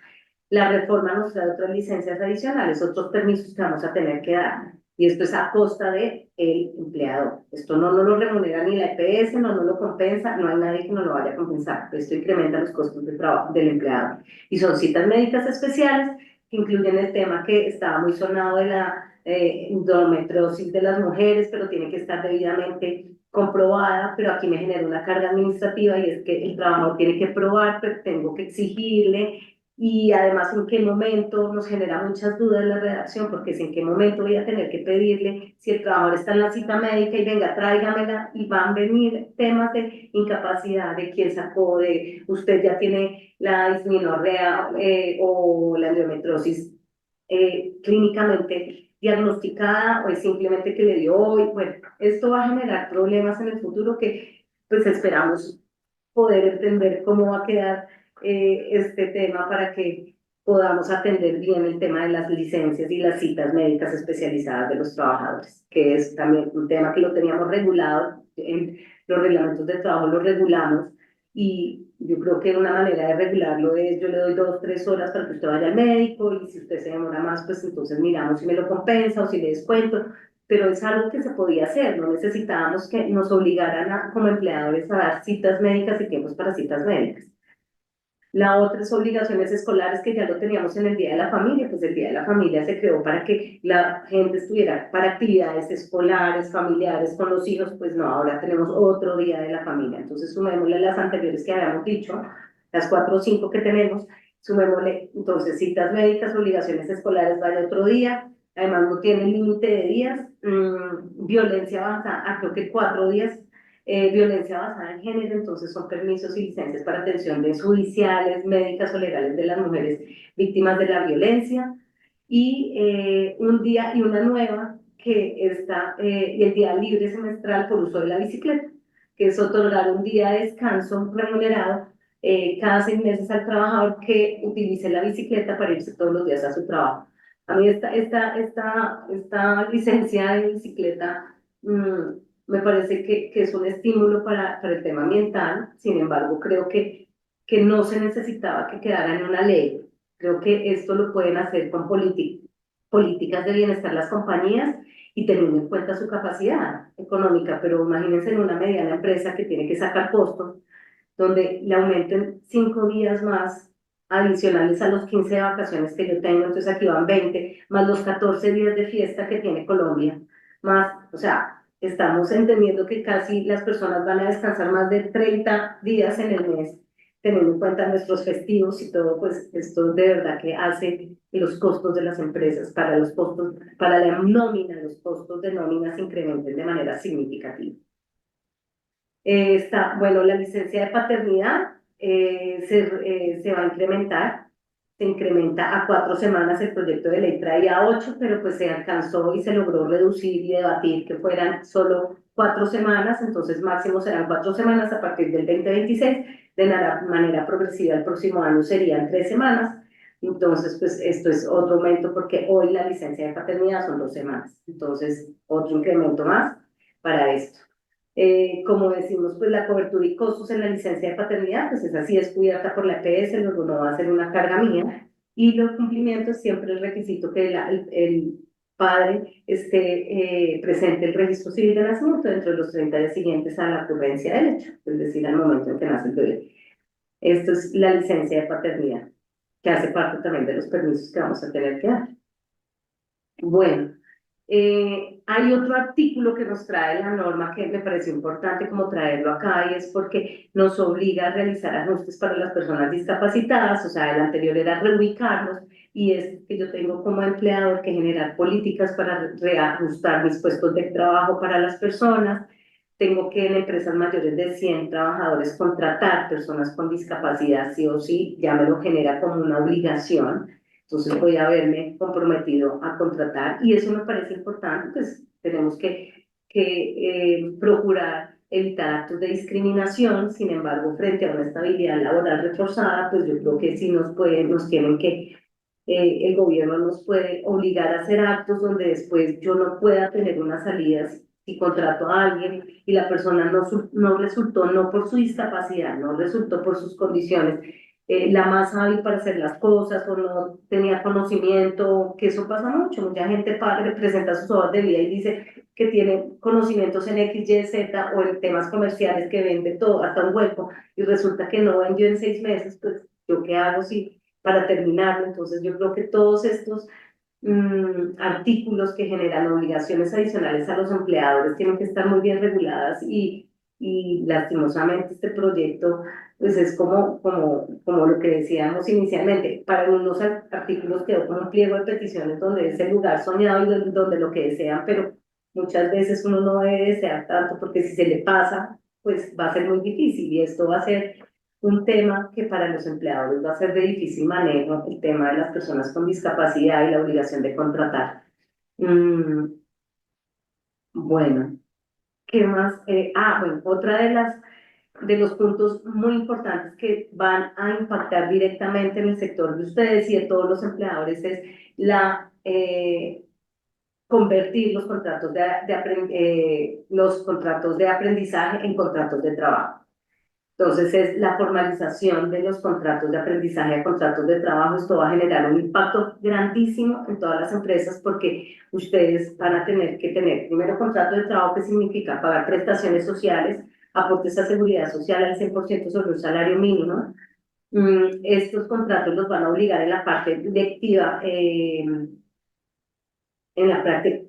La reforma nos trae otras licencias adicionales, otros permisos que vamos a tener que dar. Y esto es a costa del empleador. Esto no nos lo remunera ni la EPS, no nos lo compensa, no hay nadie que nos lo vaya a compensar. Esto incrementa los costos de trabajo del empleador. Y son citas médicas especiales que incluyen el tema que estaba muy sonado de la endometriosis de las mujeres, pero tiene que estar debidamente comprobada, pero aquí me genera una carga administrativa y es que el trabajador tiene que probar, pero tengo que exigirle y además en qué momento nos genera muchas dudas la redacción, porque es en qué momento voy a tener que pedirle si el trabajador está en la cita médica y venga, tráigamela y van a venir temas de incapacidad, de quién sacó, de usted ya tiene la dismenorrea o la endometriosis clínicamente diagnosticada o es simplemente que le dio hoy. Bueno, esto va a generar problemas en el futuro que pues esperamos poder entender cómo va a quedar este tema para que podamos atender bien el tema de las licencias y las citas médicas especializadas de los trabajadores, que es también un tema que lo teníamos regulado, en los reglamentos de trabajo lo regulamos y yo creo que una manera de regularlo es yo le doy 2, 3 horas para que usted vaya al médico y si usted se demora más, pues entonces miramos si me lo compensa o si le descuento, pero es algo que se podía hacer, no necesitábamos que nos obligaran como empleadores a dar citas médicas y tiempos para citas médicas. La otra es obligaciones escolares que ya lo teníamos en el Día de la Familia, pues el Día de la Familia se creó para que la gente estuviera para actividades escolares, familiares con los hijos, pues no, ahora tenemos otro Día de la Familia, entonces sumémosle las anteriores que habíamos dicho, las 4 o 5 que tenemos, sumémosle entonces citas médicas, obligaciones escolares, vaya otro día, además no tiene límite de días, violencia avanzada, creo que 4 días, violencia basada en género, entonces son permisos y licencias para atenciones judiciales, médicas o legales de las mujeres víctimas de la violencia, y un día y una nueva que está el día libre semestral por uso de la bicicleta, que es otorgar un día de descanso remunerado cada 6 meses al trabajador que utilice la bicicleta para irse todos los días a su trabajo. A mí esta licencia de bicicleta me parece que es un estímulo para el tema ambiental, sin embargo, creo que no se necesitaba que quedara en una ley. Creo que esto lo pueden hacer con políticas de bienestar las compañías y teniendo en cuenta su capacidad económica, pero imagínense en una mediana empresa que tiene que sacar costos, donde le aumenten 5 días más adicionales a los 15 de vacaciones que yo tengo, entonces aquí van 20, más los 14 días de fiesta que tiene Colombia, más, o sea, estamos entendiendo que casi las personas van a descansar más de 30 días en el mes, teniendo en cuenta nuestros festivos y todo, pues esto de verdad que hace que los costos de las empresas para los costos, para la nómina, los costos de nómina se incrementen de manera significativa. Está, bueno, la licencia de paternidad se va a incrementar, se incrementa a 4 semanas, el proyecto de ley traía 8, pero pues se alcanzó y se logró reducir y debatir que fueran solo 4 semanas, entonces máximo serán 4 semanas a partir del 2026, de manera progresiva el próximo año serían 3 semanas, entonces pues esto es otro aumento porque hoy la licencia de paternidad son 2 semanas, entonces otro incremento más para esto. Como decimos, pues la cobertura y costos en la licencia de paternidad, pues esa sí es cubierta por la EPS, luego no va a ser una carga mía. Y los cumplimientos siempre es requisito que el padre esté presente el registro civil de nacimiento dentro de los 30 días siguientes a la ocurrencia del hecho, es decir, al momento en que nace el bebé. Esto es la licencia de paternidad, que hace parte también de los permisos que vamos a tener que dar. Bueno, hay otro artículo que nos trae la norma que me pareció importante como traerlo acá y es porque nos obliga a realizar ajustes para las personas discapacitadas, o sea, el anterior era reubicarlos y es que yo tengo como empleador que generar políticas para reajustar mis puestos de trabajo para las personas, tengo que en empresas mayores de 100 trabajadores contratar personas con discapacidad, sí o sí, ya me lo genera como una obligación. Entonces voy a haberme comprometido a contratar y eso me parece importante, pues tenemos que procurar evitar actos de discriminación. Sin embargo, frente a una estabilidad laboral reforzada, pues yo creo que sí nos tienen que, el gobierno nos puede obligar a hacer actos donde después yo no pueda tener unas salidas si contrato a alguien y la persona no resultó, no por su discapacidad, no resultó por sus condiciones, la más hábil para hacer las cosas o no tenía conocimiento, que eso pasa mucho. Mucha gente presenta sus hojas de vida y dice que tiene conocimientos en X, Y, Z o en temas comerciales que vende todo, hasta un hueco, y resulta que no vendió en 6 meses. Pues yo qué hago si para terminarlo. Entonces yo creo que todos estos artículos que generan obligaciones adicionales a los empleadores tienen que estar muy bien reguladas y lastimosamente este proyecto pues es como lo que decíamos inicialmente. Para unos artículos quedó como un pliego de peticiones donde es el lugar soñado y donde lo que desean, pero muchas veces uno no debe desear tanto porque si se le pasa, pues va a ser muy difícil y esto va a ser un tema que para los empleadores va a ser de difícil manejo, el tema de las personas con discapacidad y la obligación de contratar. Mm, bueno, ¿qué más? Bueno, otra de los puntos muy importantes que van a impactar directamente en el sector de ustedes y de todos los empleadores es convertir los contratos de aprendizaje en contratos de trabajo. Entonces es la formalización de los contratos de aprendizaje a contratos de trabajo. Esto va a generar un impacto grandísimo en todas las empresas porque ustedes van a tener que tener primero contrato de trabajo, que significa pagar prestaciones sociales, aportes a seguridad social al 100% sobre un salario mínimo. Estos contratos los van a obligar en la parte directiva, en la parte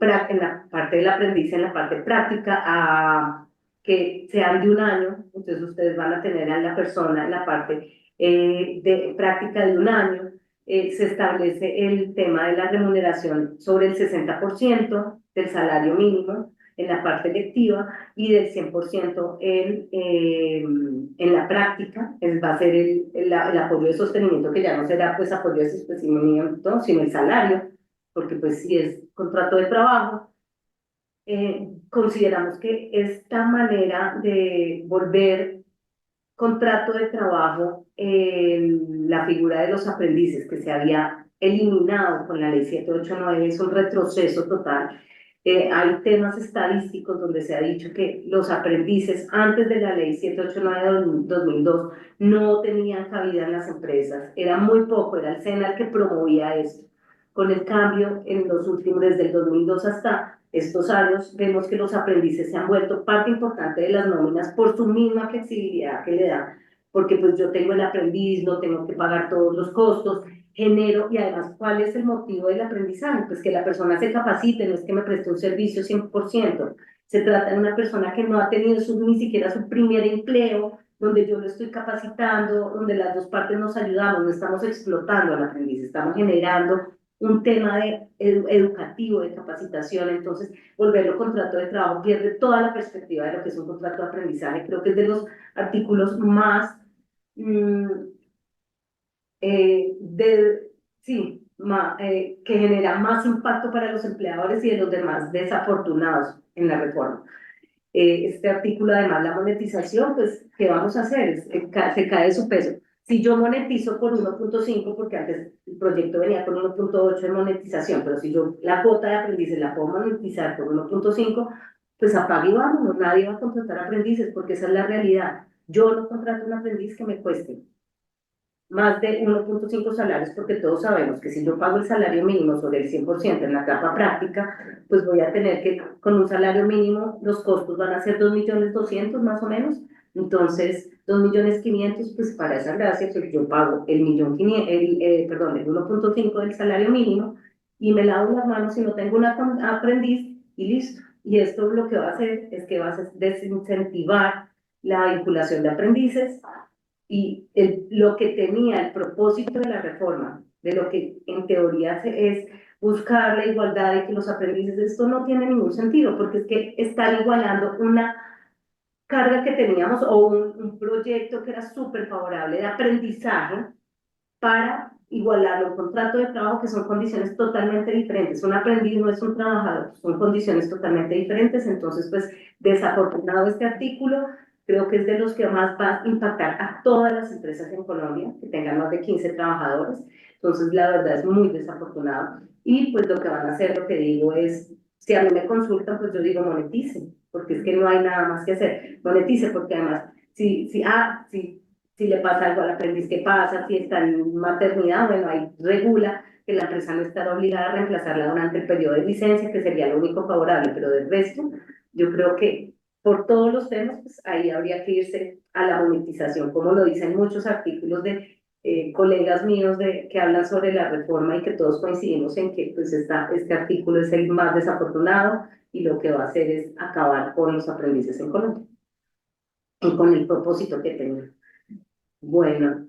del aprendiz, en la parte práctica, a que sean de un año. Entonces ustedes van a tener a la persona en la parte de práctica de un año. Se establece el tema de la remuneración sobre el 60% del salario mínimo en la parte lectiva y del 100% en la práctica. Va a ser el apoyo de sostenimiento, que ya no será pues apoyo de sostenimiento, sino el salario, porque pues si es contrato de trabajo. Consideramos que esta manera de volver contrato de trabajo, la figura de los aprendices que se había eliminado con la ley 789 es un retroceso total. Hay temas estadísticos donde se ha dicho que los aprendices antes de la ley 789 de 2002 no tenían cabida en las empresas, era muy poco, era el SENA el que promovía esto. Con el cambio en los últimos, desde el 2002 hasta estos años, vemos que los aprendices se han vuelto parte importante de las nóminas por su misma flexibilidad que le dan, porque pues yo tengo el aprendiz, no tengo que pagar todos los costos, genero, y además, ¿cuál es el motivo del aprendizaje? Pues que la persona se capacite, no es que me preste un servicio 100%. Se trata de una persona que no ha tenido ni siquiera su primer empleo, donde yo lo estoy capacitando, donde las dos partes nos ayudamos, no estamos explotando al aprendiz, estamos generando un tema educativo, de capacitación. Entonces volverlo contrato de trabajo pierde toda la perspectiva de lo que es un contrato de aprendizaje. Creo que es de los artículos más, mmm, sí, que genera más impacto para los empleadores y de los demás desafortunados en la reforma. Este artículo, además, la monetización, pues, ¿qué vamos a hacer? Se cae de su peso. Si yo monetizo por 1.5, porque antes el proyecto venía con 1.8 de monetización, pero si yo la cuota de aprendices la puedo monetizar por 1.5, pues apague y vámonos, nadie va a contratar aprendices, porque esa es la realidad. Yo no contrato un aprendiz que me cueste más de 1.5 salarios, porque todos sabemos que si yo pago el salario mínimo sobre el 100% en la etapa práctica, pues voy a tener que, con un salario mínimo, los costos van a ser 2.200.000 más o menos. Entonces, 2.500.000, pues para esa gracia, pues yo pago el 1.500.000, perdón, el 1.5 del salario mínimo y me lavo las manos si no tengo un aprendiz y listo. Y esto lo que va a hacer es que va a desincentivar la vinculación de aprendices y lo que tenía el propósito de la reforma, de lo que en teoría es buscar la igualdad y que los aprendices, esto no tiene ningún sentido, porque es que están igualando una carga que teníamos o un proyecto que era súper favorable de aprendizaje para igualar un contrato de trabajo que son condiciones totalmente diferentes. Un aprendiz no es un trabajador, son condiciones totalmente diferentes. Entonces, pues, desafortunado este artículo, creo que es de los que más va a impactar a todas las empresas en Colombia, que tengan más de 15 trabajadores. Entonces, la verdad es muy desafortunado. Y pues lo que van a hacer, lo que digo es, si a mí me consultan, pues yo digo monetice, porque es que no hay nada más que hacer. Monetice, porque además, si le pasa algo al aprendiz, ¿qué pasa? Si está en maternidad, bueno, ahí regula que la empresa no estará obligada a reemplazarla durante el periodo de licencia, que sería lo único favorable, pero del resto, yo creo que por todos los temas, pues ahí habría que irse a la monetización, como lo dicen muchos artículos de colegas míos que hablan sobre la reforma y que todos coincidimos en que pues este artículo es el más desafortunado y lo que va a hacer es acabar con los aprendices en Colombia y con el propósito que tenía. Bueno,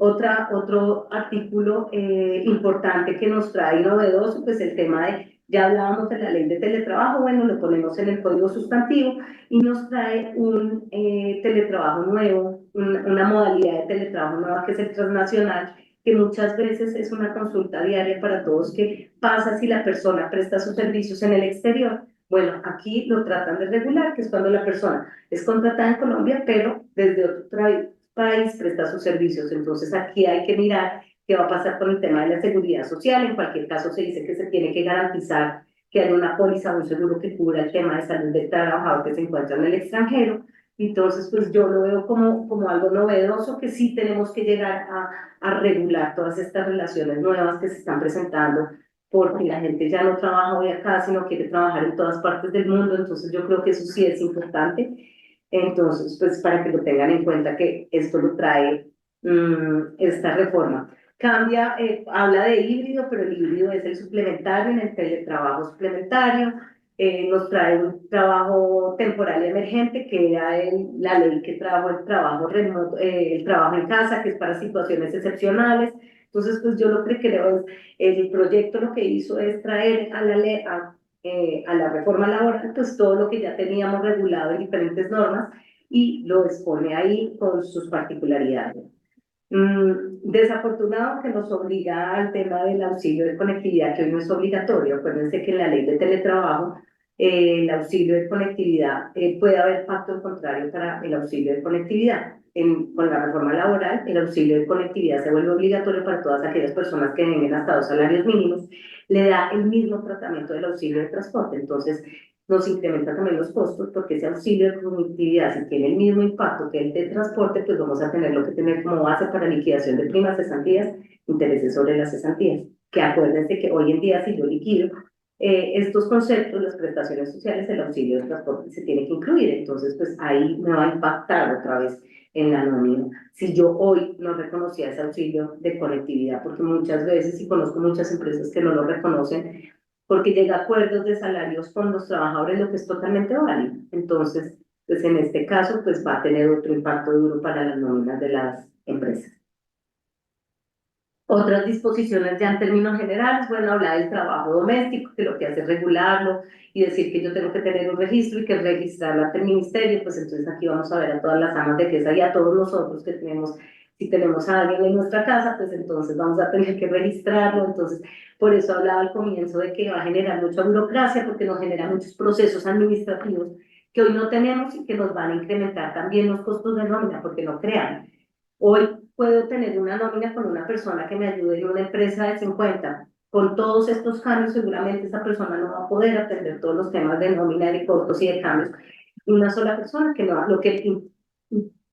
otro artículo importante que nos trae novedoso, pues el tema de, ya hablábamos de la ley de teletrabajo, bueno, lo ponemos en el código sustantivo y nos trae un teletrabajo nuevo, una modalidad de teletrabajo nueva que es el transnacional, que muchas veces es una consulta diaria para todos, que pasa si la persona presta sus servicios en el exterior. Bueno, aquí lo tratan de regular, que es cuando la persona es contratada en Colombia, pero desde otro país presta sus servicios. Entonces aquí hay que mirar qué va a pasar con el tema de la seguridad social. En cualquier caso se dice que se tiene que garantizar que haya una póliza o un seguro que cubra el tema de salud del trabajador que se encuentra en el extranjero. Entonces, pues yo lo veo como algo novedoso, que sí tenemos que llegar a regular todas estas relaciones nuevas que se están presentando, porque la gente ya no trabaja hoy acá, sino quiere trabajar en todas partes del mundo. Entonces yo creo que eso sí es importante. Entonces, pues para que lo tengan en cuenta que esto lo trae esta reforma. Cambia, habla de híbrido, pero el híbrido es el suplementario, en el teletrabajo suplementario. Nos trae un trabajo temporal y emergente, que era la ley que trajo el trabajo remoto, el trabajo en casa, que es para situaciones excepcionales. Entonces, pues yo lo que creo es, el proyecto lo que hizo es traer a la ley, a la reforma laboral, pues todo lo que ya teníamos regulado en diferentes normas y lo expone ahí con sus particularidades. Desafortunado que nos obliga al tema del auxilio de conectividad, que hoy no es obligatorio. Acuérdense que en la ley de teletrabajo, el auxilio de conectividad, puede haber pacto en contrario para el auxilio de conectividad. Con la reforma laboral, el auxilio de conectividad se vuelve obligatorio para todas aquellas personas que vengan hasta 2 salarios mínimos, le da el mismo tratamiento del auxilio de transporte. Entonces, nos incrementa también los costos, porque ese auxilio de conectividad, si tiene el mismo impacto que el de transporte, pues vamos a tener lo que tener como base para liquidación de primas, cesantías, intereses sobre las cesantías. Que acuérdense que hoy en día, si yo liquido estos conceptos, las prestaciones sociales, el auxilio de transporte se tiene que incluir. Entonces, pues ahí me va a impactar otra vez en la nómina. Si yo hoy no reconocía ese auxilio de conectividad, porque muchas veces, y conozco muchas empresas que no lo reconocen, porque llega a acuerdos de salarios con los trabajadores, lo que es totalmente válido. Entonces, pues en este caso, pues va a tener otro impacto duro para las nóminas de las empresas. Otras disposiciones ya en términos generales, bueno, habla del trabajo doméstico, que lo que hace es regularlo y decir que yo tengo que tener un registro y que registrarlo ante el ministerio. Pues entonces aquí vamos a ver a todas las amas de casa y a todos nosotros que tenemos, si tenemos a alguien en nuestra casa, pues entonces vamos a tener que registrarlo. Entonces, por eso hablaba al comienzo de que va a generar mucha burocracia, porque nos genera muchos procesos administrativos que hoy no tenemos y que nos van a incrementar también los costos de nómina, porque no crean. Hoy puedo tener una nómina con una persona que me ayude en una empresa de 50. Con todos estos cambios, seguramente esa persona no va a poder atender todos los temas de nómina, de costos y de cambios. Una sola persona, que no, lo que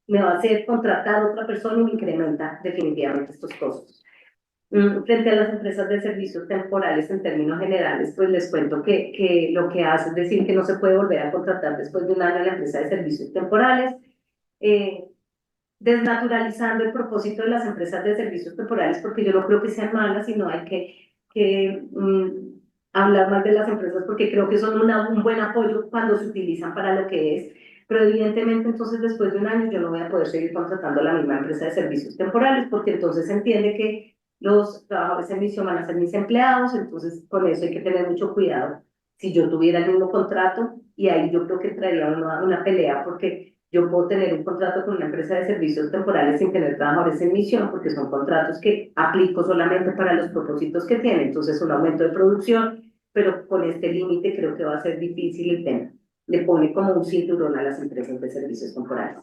me va a hacer contratar a otra persona y me incrementa definitivamente estos costos. Frente a las empresas de servicios temporales en términos generales, pues les cuento que lo que hace es decir que no se puede volver a contratar después de un año a la empresa de servicios temporales. Eh, Desnaturalizando el propósito de las empresas de servicios temporales, porque yo no creo que sean malas, sino hay que hablar más de las empresas, porque creo que son un buen apoyo cuando se utilizan para lo que es. Pero evidentemente entonces después de un año yo no voy a poder seguir contratando a la misma empresa de servicios temporales, porque entonces se entiende que los trabajadores en misión van a ser mis empleados. Entonces con eso hay que tener mucho cuidado. Si yo tuviera el mismo contrato, y ahí yo creo que traería una pelea, porque Yo puedo tener un contrato con una empresa de servicios temporales sin tener trabajadores en misión, porque son contratos que aplico solamente para los propósitos que tienen. Entonces, un aumento de producción, pero con este límite creo que va a ser difícil el tema. Le pone como un cinturón a las empresas de servicios temporales.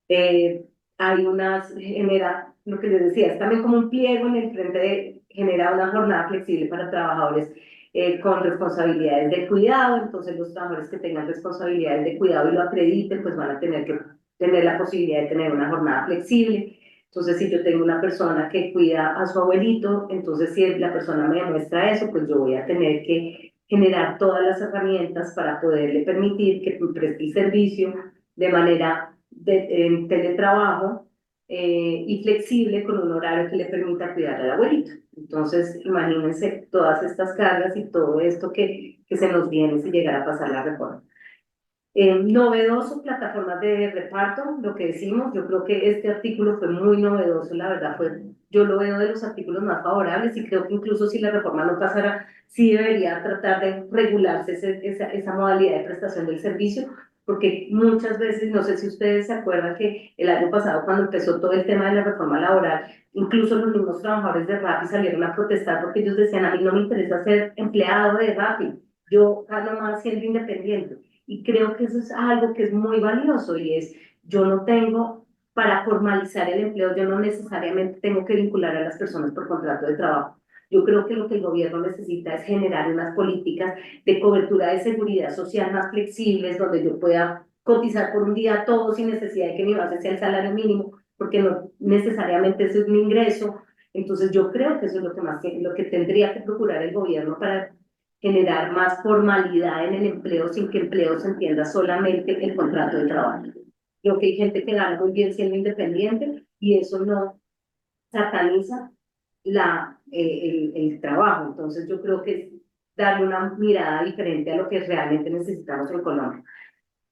Eh, Hay unas, genera, lo que les decía, es también como un pliego en el frente de, genera una jornada flexible para trabajadores con responsabilidades de cuidado, entonces los trabajadores que tengan responsabilidades de cuidado y lo acrediten, pues van a tener que tener la posibilidad de tener una jornada flexible. Entonces, si yo tengo una persona que cuida a su abuelito, entonces si la persona me demuestra eso, pues yo voy a tener que generar todas las herramientas para poderle permitir que preste el servicio de manera en teletrabajo y flexible con un horario que le permita cuidar al abuelito. Entonces, imagínense todas estas cargas y todo esto que se nos viene si llegara a pasar la reforma. Novedoso, plataformas de reparto, lo que decimos, yo creo que este artículo fue muy novedoso, la verdad fue, yo lo veo de los artículos más favorables y creo que incluso si la reforma no pasara, sí debería tratar de regularse esa modalidad de prestación del servicio, porque muchas veces, no sé si ustedes se acuerdan que el año pasado cuando empezó todo el tema de la reforma laboral, incluso los mismos trabajadores de Rappi salieron a protestar porque ellos decían, a mí no me interesa ser empleado de Rappi, yo gano más siendo independiente. Y creo que eso es algo que es muy valioso y es, yo no tengo, para formalizar el empleo, yo no necesariamente tengo que vincular a las personas por contrato de trabajo. Yo creo que lo que el gobierno necesita es generar unas políticas de cobertura de seguridad social más flexibles, donde yo pueda cotizar por un día todo sin necesidad de que mi base sea el salario mínimo, porque no necesariamente ese es mi ingreso. Entonces yo creo que eso es lo que más, lo que tendría que procurar el gobierno para generar más formalidad en el empleo sin que empleo se entienda solamente el contrato de trabajo. Creo que hay gente que gana muy bien siendo independiente y eso no sataniza el trabajo. Entonces yo creo que es darle una mirada diferente a lo que realmente necesitamos en Colombia.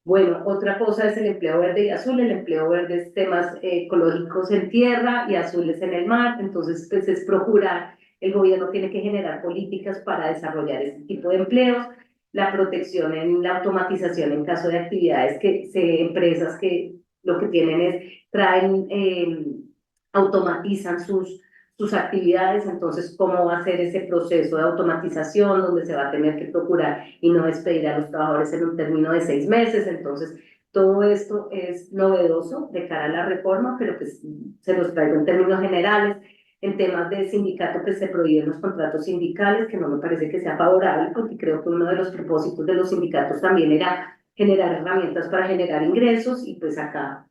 Bueno, otra cosa es el empleo verde y azul. El empleo verde es temas ecológicos en tierra y azules en el mar. Entonces, pues es procurar, el gobierno tiene que generar políticas para desarrollar este tipo de empleos, la protección en la automatización en caso de actividades empresas que lo que tienen es, traen, automatizan sus actividades, entonces cómo va a ser ese proceso de automatización donde se va a tener que procurar y no despedir a los trabajadores en un término de 6 meses, entonces todo esto es novedoso de cara a la reforma, pero pues se los traigo en términos generales. En temas de sindicato, pues se prohíben los contratos sindicales, que no me parece que sea favorable, porque creo que uno de los propósitos de los sindicatos también era generar herramientas para generar ingresos, y pues acá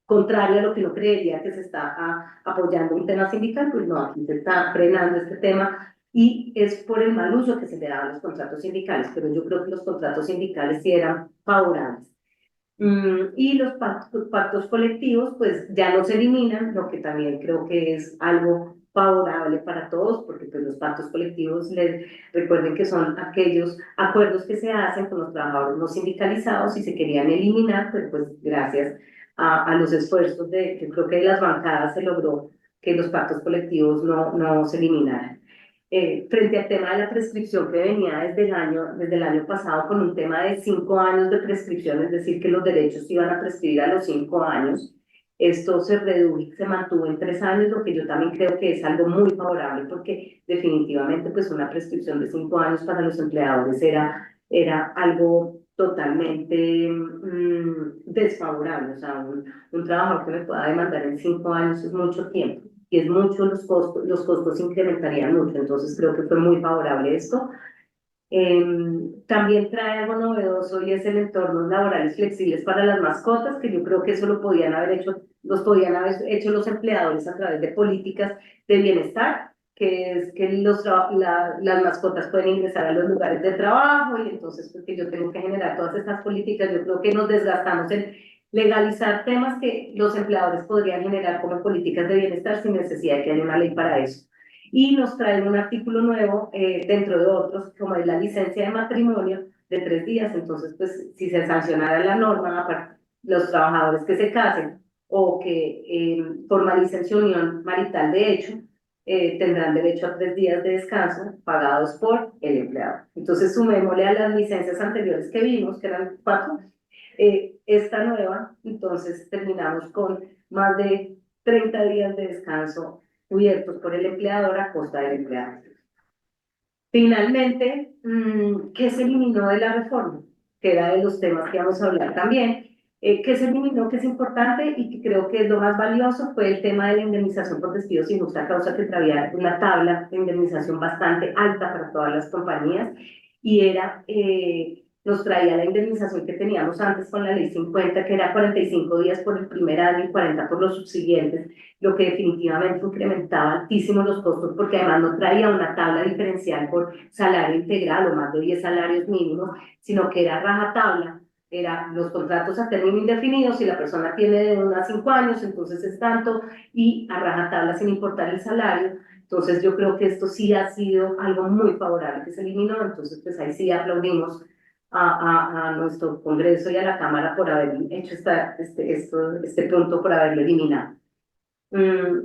contrario a lo que uno creería que se está apoyando un tema sindical, pues no, aquí se está frenando este tema y es por el mal uso que se le daban los contratos sindicales, pero yo creo que los contratos sindicales sí eran favorables. Y los pactos colectivos, pues ya no se eliminan, lo que también creo que es algo favorable para todos, porque pues los pactos colectivos, recuerden que son aquellos acuerdos que se hacen con los trabajadores no sindicalizados y se querían eliminar, pero pues gracias a los esfuerzos yo creo que de las bancadas se logró que los pactos colectivos no se eliminaran. Frente al tema de la prescripción que venía desde el año pasado con un tema de 5 años de prescripción, es decir, que los derechos iban a prescribir a los 5 años, esto se redujo, se mantuvo en 3 años, lo que yo también creo que es algo muy favorable porque definitivamente pues una prescripción de 5 años para los empleadores era algo totalmente desfavorable, o sea, un trabajador que me pueda demandar en 5 años es mucho tiempo y es mucho los costos se incrementarían mucho, entonces creo que fue muy favorable esto. También trae algo novedoso y es el entorno laborales flexibles para las mascotas, que yo creo que eso lo podían haber hecho, los podían haber hecho los empleadores a través de políticas de bienestar, que es que las mascotas pueden ingresar a los lugares de trabajo y entonces porque yo tengo que generar todas estas políticas, yo creo que nos desgastamos en legalizar temas que los empleadores podrían generar como políticas de bienestar sin necesidad de que haya una ley para eso. Y nos traen un artículo nuevo dentro de otros, como es la licencia de matrimonio de 3 días. Entonces, pues, si se sancionara la norma, los trabajadores que se casen o que formalicen su unión marital de hecho, tendrán derecho a 3 días de descanso pagados por el empleado. Entonces, sumémosle a las licencias anteriores que vimos, que eran 4, Esta nueva, entonces terminamos con más de 30 días de descanso cubiertos por el empleador a costa del empleado. Finalmente, ¿qué se eliminó de la reforma? Que era de los temas que vamos a hablar también. ¿Qué se eliminó, que es importante y que creo que es lo más valioso? Fue el tema de la indemnización por despido sin justa causa, que traía una tabla de indemnización bastante alta para todas las compañías y nos traía la indemnización que teníamos antes con la ley 50, que era 45 días por el primer año y 40 por los subsiguientes, lo que definitivamente incrementaba altísimo los costos, porque además no traía una tabla diferencial por salario integral o más de 10 salarios mínimos, sino que era rajatabla, era los contratos a término indefinido, si la persona tiene de 1 a 5 años, entonces es tanto, y a rajatabla sin importar el salario. Entonces yo creo que esto sí ha sido algo muy favorable que se eliminó, entonces pues ahí sí aplaudimos a nuestro Congreso y a la Cámara por haber hecho este punto, por haberlo eliminado.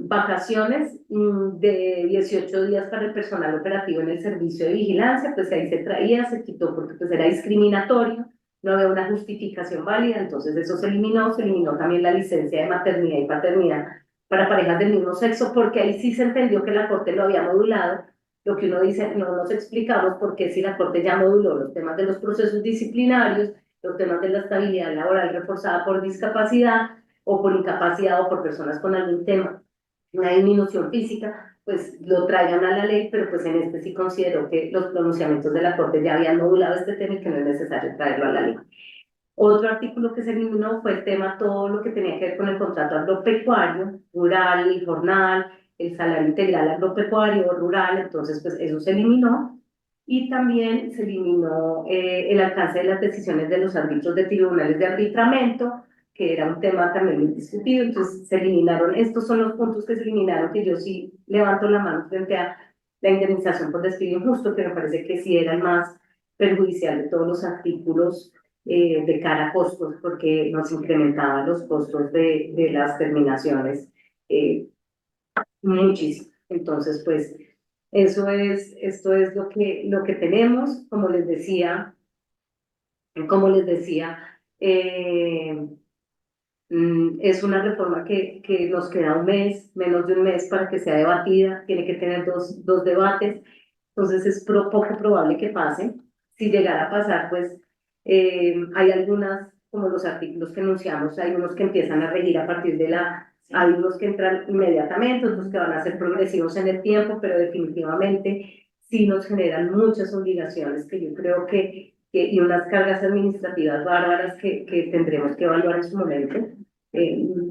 Vacaciones de 18 días para el personal operativo en el servicio de vigilancia, pues ahí se traía, se quitó porque pues era discriminatorio, no había una justificación válida, entonces eso se eliminó también la licencia de maternidad y paternidad para parejas del mismo sexo, porque ahí sí se entendió que la Corte lo había modulado, lo que uno dice, no nos explicamos por qué si la Corte ya moduló los temas de los procesos disciplinarios, los temas de la estabilidad laboral reforzada por discapacidad, o por incapacidad o por personas con algún tema, una disminución física, pues lo traigan a la ley, pero pues en este sí considero que los pronunciamientos de la Corte ya habían modulado este tema y que no es necesario traerlo a la ley. Otro artículo que se eliminó fue el tema, todo lo que tenía que ver con el contrato agropecuario, rural y jornal, el salario integral agropecuario, rural, entonces pues eso se eliminó. Y también se eliminó el alcance de las decisiones de los árbitros de tribunales de arbitramiento, que era un tema también muy discutido, entonces se eliminaron, estos son los puntos que se eliminaron, que yo sí levanto la mano frente a la indemnización por despido injusto, que me parece que sí era el más perjudicial de todos los artículos de cara a costos, porque nos incrementaban los costos de las terminaciones muchísimo. Entonces, pues, esto es lo que tenemos, como les decía, eh, es una reforma que nos queda un mes, menos de un mes para que sea debatida, tiene que tener dos debates, entonces es poco probable que pase. Si llegara a pasar, pues hay algunas, como los artículos que enunciamos, hay unos que empiezan a regir a partir de hay unos que entran inmediatamente, otros que van a ser progresivos en el tiempo, pero definitivamente sí nos generan muchas obligaciones que yo creo y unas cargas administrativas bárbaras que tendremos que evaluar en su momento.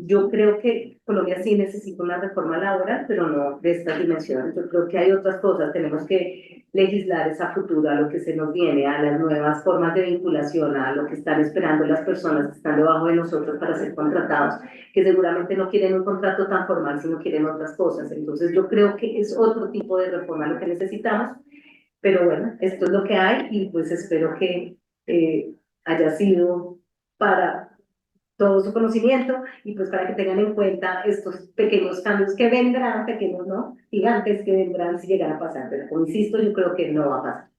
Yo creo que Colombia sí necesita una reforma laboral, pero no de esta dimensión. Yo creo que hay otras cosas, tenemos que legislar esa futura, a lo que se nos viene, a las nuevas formas de vinculación, a lo que están esperando las personas que están debajo de nosotros para ser contratados, que seguramente no quieren un contrato tan formal, sino quieren otras cosas. Entonces yo creo que es otro tipo de reforma lo que necesitamos, pero bueno, esto es lo que hay y pues espero que haya sido para todo su conocimiento y pues para que tengan en cuenta estos pequeños cambios que vendrán, pequeños, ¿no? Gigantes que vendrán si llegan a pasar, pero como insisto, yo creo que no va a pasar.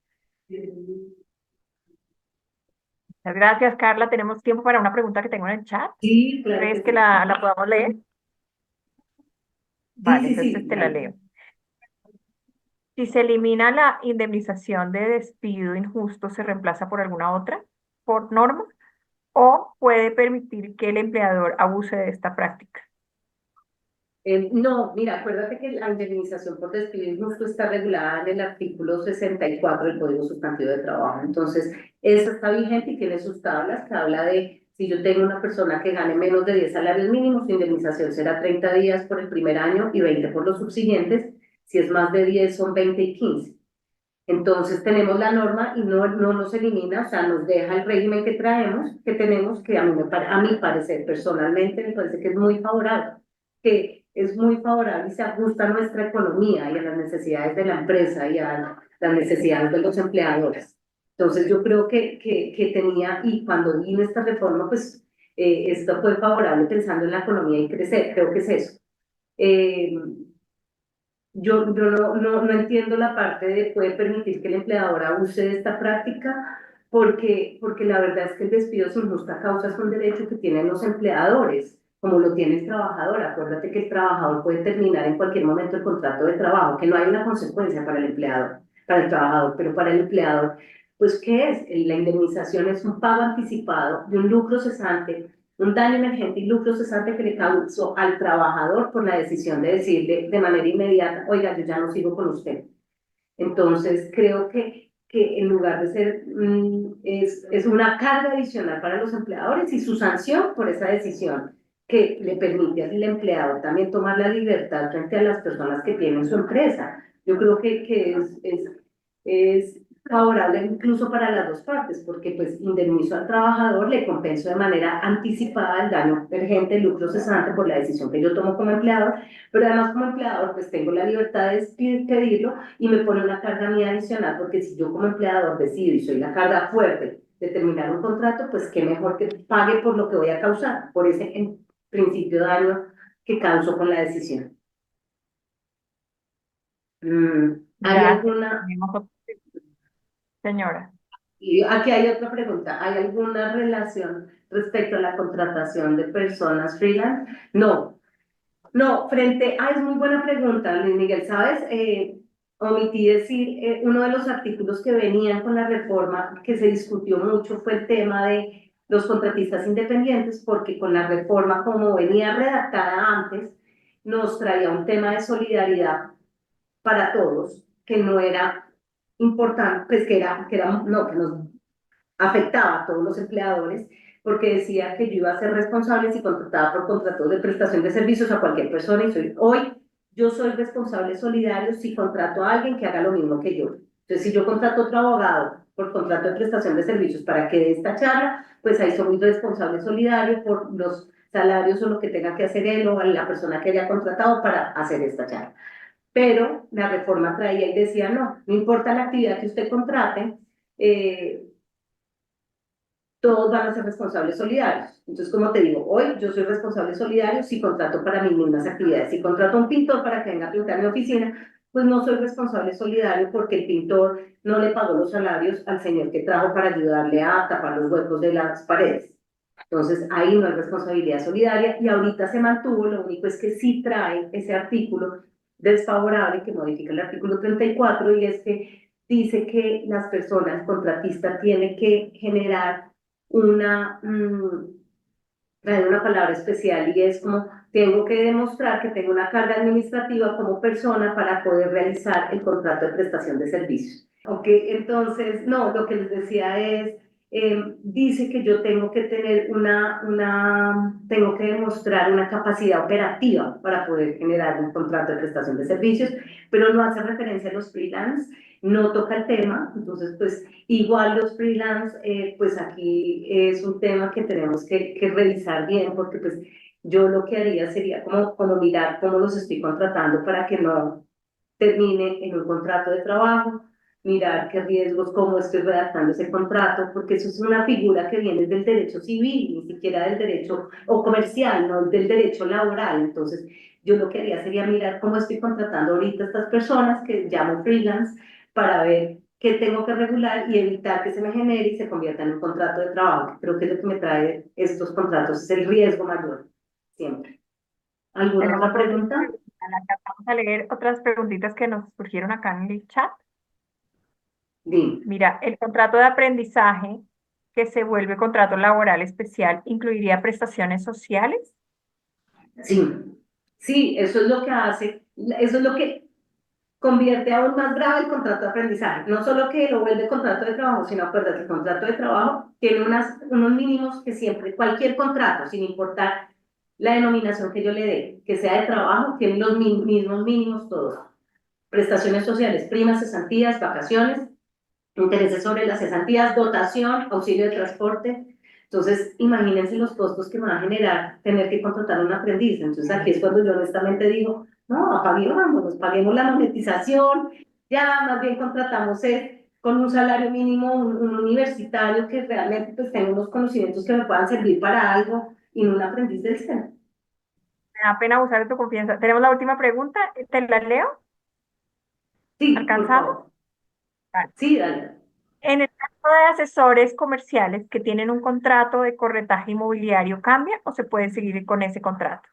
Muchas gracias, Carla. Tenemos tiempo para una pregunta que tengo en el chat. Sí, claro ¿Crees que que sí. la podamos leer? Sí, Vale, sí, sí, entonces te la dale. leo. Si se elimina la indemnización de despido injusto, ¿se reemplaza por alguna otra, por norma? ¿O puede permitir que el empleador abuse de esta práctica? No, mira, acuérdate que la indemnización por despido injusto está regulada en el artículo 64 del Código Sustantivo de Trabajo. Entonces, esa está vigente y tiene sus tablas que habla de si yo tengo una persona que gane menos de 10 salarios mínimos, su indemnización será 30 días por el primer año y 20 por los subsiguientes. Si es más de 10, son 20 y 15. Entonces tenemos la norma y no nos elimina, o sea, nos deja el régimen que traemos, que tenemos, que a mi parecer, personalmente, me parece que es muy favorable, que es muy favorable y se ajusta a nuestra economía y a las necesidades de la empresa y a las necesidades de los empleadores. Entonces yo creo que tenía, y cuando vino esta reforma, pues esto fue favorable pensando en la economía y crecer, creo que es eso. Eh, yo no entiendo la parte de puede permitir que el empleador abuse de esta práctica. porque la verdad es que el despido sin justa causa es un derecho que tienen los empleadores, como lo tiene el trabajador. Acuérdate que el trabajador puede terminar en cualquier momento el contrato de trabajo, que no hay una consecuencia para el empleador, para el trabajador, pero para el empleador, pues ¿qué es? La indemnización es un pago anticipado de un lucro cesante, un daño emergente y lucro cesante que le causó al trabajador por la decisión de decirle de manera inmediata, oiga, yo ya no sigo con usted. Entonces, creo que en lugar de ser, es una carga adicional para los empleadores y su sanción por esa decisión que le permite al empleado también tomar la libertad frente a las personas que tienen su empresa. Yo creo que es favorable incluso para las dos partes, porque pues indemnizo al trabajador, le compenso de manera anticipada el daño urgente, el lucro cesante por la decisión que yo tomo como empleador, pero además como empleador pues tengo la libertad de pedirlo y me pone una carga mía adicional, porque si yo como empleador decido y soy la carga fuerte de terminar un contrato, pues qué mejor que pague por lo que voy a causar, por ese en principio daño que causo con la decisión. ¿Hay Gracias. alguna, Tenemos otra señora. y aquí hay otra pregunta, ¿hay alguna relación respecto a la contratación de personas freelance? No, no, es muy buena pregunta, Luis Miguel, ¿sabes? Omití decir, uno de los artículos que venían con la reforma que se discutió mucho fue el tema de los contratistas independientes, porque con la reforma, como venía redactada antes, nos traía un tema de solidaridad para todos, que no era importante, pues no, que nos afectaba a todos los empleadores, porque decía que yo iba a ser responsable si contrataba por contratos de prestación de servicios a cualquier persona y hoy yo soy responsable solidario si contrato a alguien que haga lo mismo que yo. Entonces, si yo contrato a otro abogado por contrato de prestación de servicios para que dé esta charla, pues ahí soy responsable solidario por los salarios o lo que tenga que hacer él o la persona que haya contratado para hacer esta charla. Pero la reforma traía y decía, no, no importa la actividad que usted contrate, eh, todos van a ser responsables solidarios. Entonces, como te digo, hoy yo soy responsable solidario si contrato para mis mismas actividades. Si contrato a un pintor para que venga a pintar mi oficina, pues no soy responsable solidario porque el pintor no le pagó los salarios al señor que trajo para ayudarle a tapar los huecos de las paredes. Entonces, ahí no hay responsabilidad solidaria y ahorita se mantuvo, lo único es que sí trae ese artículo desfavorable que modifica el artículo 34 y es que dice que las personas contratistas tienen que generar una, trae una palabra especial y es como tengo que demostrar que tengo una carga administrativa como persona para poder realizar el contrato de prestación de servicios. Ok, entonces, no, lo que les decía es, dice que yo tengo que tener tengo que demostrar una capacidad operativa para poder generar un contrato de prestación de servicios, pero no hace referencia a los freelance, no toca el tema, entonces pues igual los freelance, pues aquí es un tema que tenemos que revisar bien, porque pues yo lo que haría sería como mirar cómo los estoy contratando para que no termine en un contrato de trabajo, mirar qué riesgos, cómo estoy redactando ese contrato, porque eso es una figura que viene del derecho civil, ni siquiera del derecho o comercial, no del derecho laboral. Entonces, yo lo que haría sería mirar cómo estoy contratando ahorita a estas personas que llamo freelance para ver qué tengo que regular y evitar que se me genere y se convierta en un contrato de trabajo. Creo que es lo que me trae estos contratos, es el riesgo mayor, siempre. ¿Alguna Tenemos otra otra pregunta? pregunta. Vamos a leer otras preguntitas que nos surgieron acá en el chat. Dime. Mira, el contrato de aprendizaje que se vuelve contrato laboral especial incluiría prestaciones sociales. Sí, sí, eso es lo que hace, eso es lo que convierte aún más grave el contrato de aprendizaje. No solo que lo vuelve contrato de trabajo, sino acuérdate, el contrato de trabajo tiene unos mínimos que siempre, cualquier contrato, sin importar la denominación que yo le dé, que sea de trabajo, tiene los mismos mínimos todos. Prestaciones sociales, primas, cesantías, vacaciones, intereses sobre las cesantías, dotación, auxilio de transporte. Entonces, imagínense los costos que me va a generar tener que contratar a un aprendiz. Entonces, aquí es cuando yo honestamente digo, no, apaguémonos, paguemos la monetización, ya más bien contratamos con un salario mínimo, un universitario que realmente pues tenga unos conocimientos que me puedan servir para algo y no un aprendiz del STEM. Me da pena abusar de tu confianza. Tenemos la última pregunta. ¿Te la leo? Sí, por ¿Alcanzamos? favor. Vale. Sí, dale. En el de asesores comerciales que tienen un contrato de corretaje inmobiliario cambia o se puede seguir con ese contrato?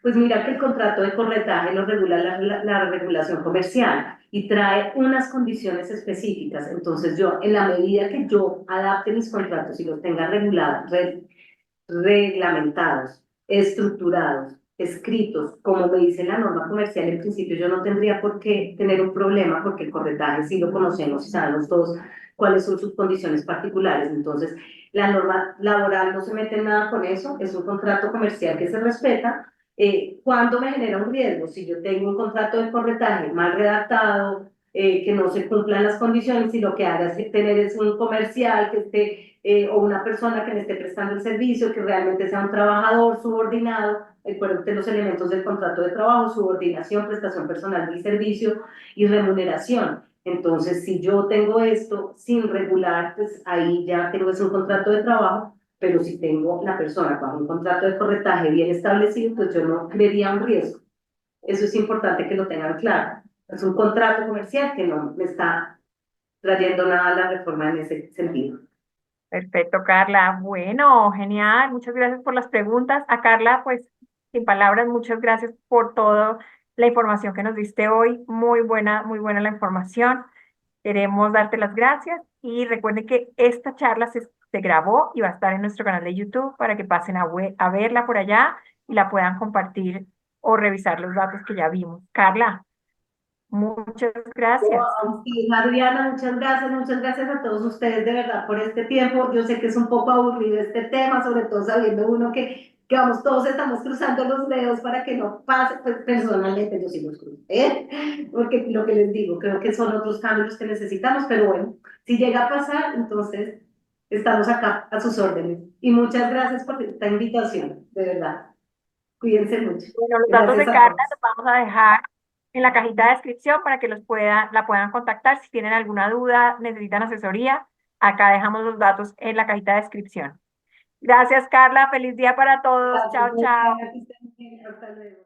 Pues mira que el contrato de corretaje lo regula la regulación comercial y trae unas condiciones específicas. Entonces yo, en la medida que yo adapte mis contratos y los tenga regulados, reglamentados, estructurados, escritos, como me dice la norma comercial, en principio yo no tendría por qué tener un problema porque el corretaje sí lo conocemos y sabemos todos cuáles son sus condiciones particulares. Entonces, la norma laboral no se mete en nada con eso, es un contrato comercial que se respeta. ¿Cuándo me genera un riesgo? Si yo tengo un contrato de corretaje mal redactado, que no se cumplan las condiciones y lo que haga es tener es un comercial que esté o una persona que me esté prestando el servicio, que realmente sea un trabajador subordinado, recuerden los elementos del contrato de trabajo, subordinación, prestación personal del servicio y remuneración. Entonces, si yo tengo esto sin regular, pues ahí ya tengo es un contrato de trabajo, pero si tengo la persona con un contrato de corretaje bien establecido, pues yo no vería un riesgo. Eso es importante que lo tengan claro. Es un contrato comercial que no me está trayendo nada a la reforma en ese sentido. Perfecto, Carla. Bueno, genial. Muchas gracias por las preguntas. A Carla, pues, sin palabras, muchas gracias por toda la información que nos diste hoy. Muy buena la información. Queremos darte las gracias y recuerden que esta charla se grabó y va a estar en nuestro canal de YouTube para que pasen a verla por allá y la puedan compartir o revisar los datos que ya vimos. Carla, muchas gracias. Sí, Adriana, muchas gracias a todos ustedes de verdad por este tiempo. Yo sé que es un poco aburrido este tema, sobre todo sabiendo uno que vamos, todos estamos cruzando los dedos para que no pase, pues personalmente yo sí los cruzo, ¿eh? Porque lo que les digo, creo que son otros cambios que necesitamos, pero bueno, si llega a pasar, entonces estamos acá a sus órdenes. Y muchas gracias por esta invitación, de verdad. Cuídense mucho. Bueno, los datos Gracias de a Carla todos. los vamos a dejar en la cajita de descripción para que la puedan contactar. Si tienen alguna duda, necesitan asesoría, acá dejamos los datos en la cajita de descripción. Gracias, Carla. Feliz día para todos. Gracias, Chao, chao. Adriana, que estén bien. Hasta luego.